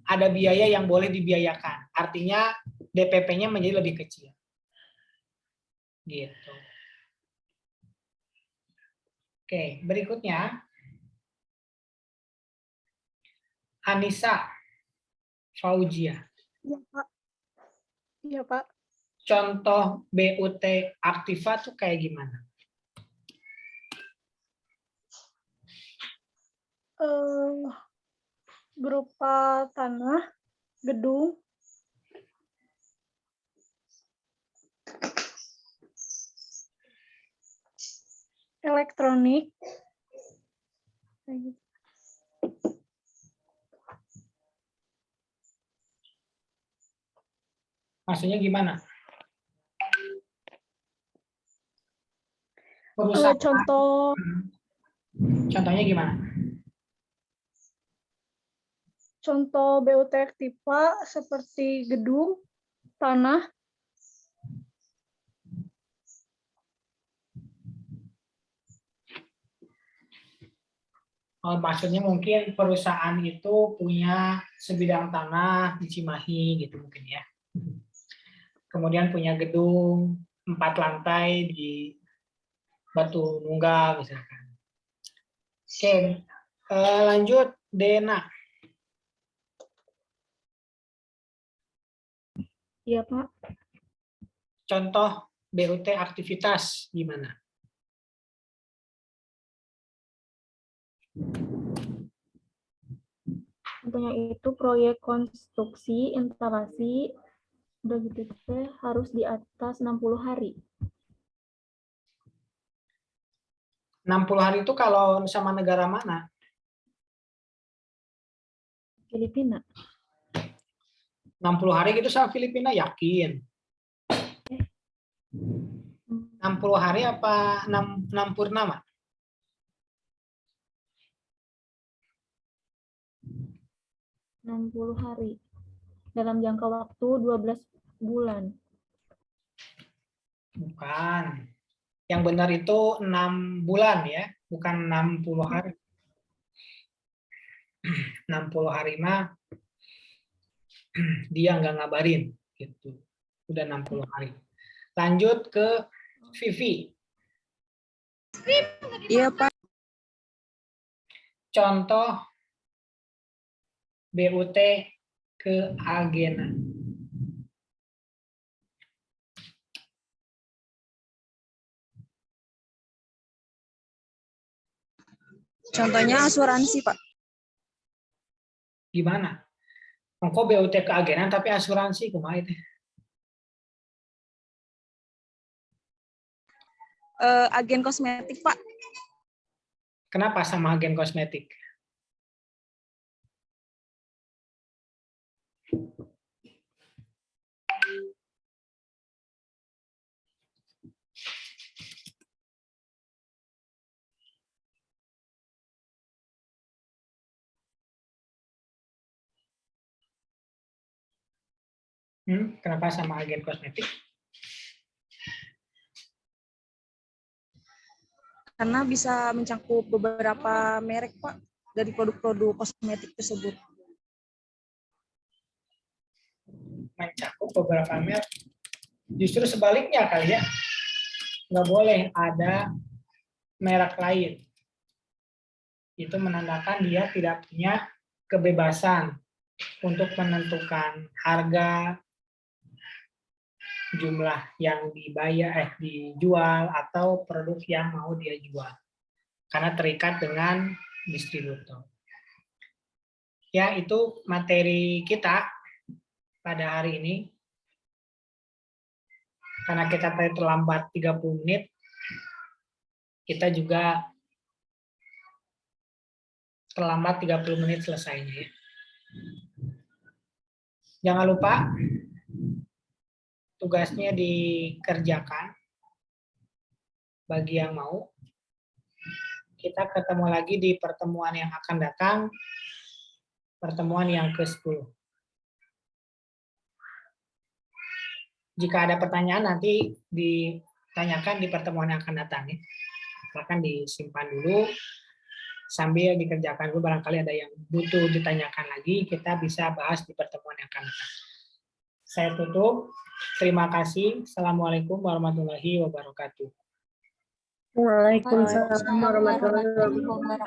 ada biaya yang boleh dibiayakan. Artinya DPP-nya menjadi lebih kecil. Gitu. Oke, berikutnya Anissa Fauzia. Iya, Pak. Iya, Pak. Contoh BUT Aktiva tuh kayak gimana? Berupa tanah, gedung, elektronik, kayak gitu. Maksudnya gimana? Perusahaan. Contohnya gimana? Contoh BUT Aktiva seperti gedung, tanah, Maksudnya mungkin perusahaan itu punya sebidang tanah di Cimahi gitu mungkin ya. Kemudian punya gedung 4 lantai di Batu Nunggal misalkan. Oke, lanjut Dena. iya Pak. Contoh BUT aktivitas gimana? Contohnya itu proyek konstruksi, instalasi, udah gitu teh harus di atas 60 hari. 60 hari itu kalau sama negara mana? Filipina. 60 hari gitu sama Filipina, yakin? 60 hari apa 6 purnama? 60 hari. Dalam jangka waktu 12 bulan. Bukan. Yang benar itu 6 bulan ya, bukan 60 hari. 60 hari mah dia nggak ngabarin gitu. Udah 60 hari. Lanjut ke Vivi. Iya, Pak. Contoh BUT keagenan. Contohnya asuransi, Pak. Gimana? Engkau BUT keagenan tapi asuransi kumaha itu? Agen kosmetik, Pak. Kenapa sama agen kosmetik? Kenapa sama agen kosmetik? Karena bisa mencakup beberapa merek, Pak, dari produk-produk kosmetik tersebut. mencakup beberapa merek. Justru sebaliknya kali ya, nggak boleh ada merek lain. Itu menandakan dia tidak punya kebebasan untuk menentukan harga, jumlah yang dijual atau produk yang mau dia jual, karena terikat dengan distributor. Ya, itu materi kita pada hari ini. Karena kita tadi terlambat 30 menit, kita juga terlambat 30 menit selesainya. Jangan lupa tugasnya dikerjakan bagi yang mau. Kita ketemu lagi di pertemuan yang akan datang, pertemuan yang ke-10. Jika ada pertanyaan nanti ditanyakan di pertemuan yang akan datang. Ya. Silakan disimpan dulu sambil dikerjakan dulu, barangkali ada yang butuh ditanyakan lagi, kita bisa bahas di pertemuan yang akan datang. Saya tutup. Terima kasih. Assalamualaikum warahmatullahi wabarakatuh. Waalaikumsalam warahmatullahi wabarakatuh.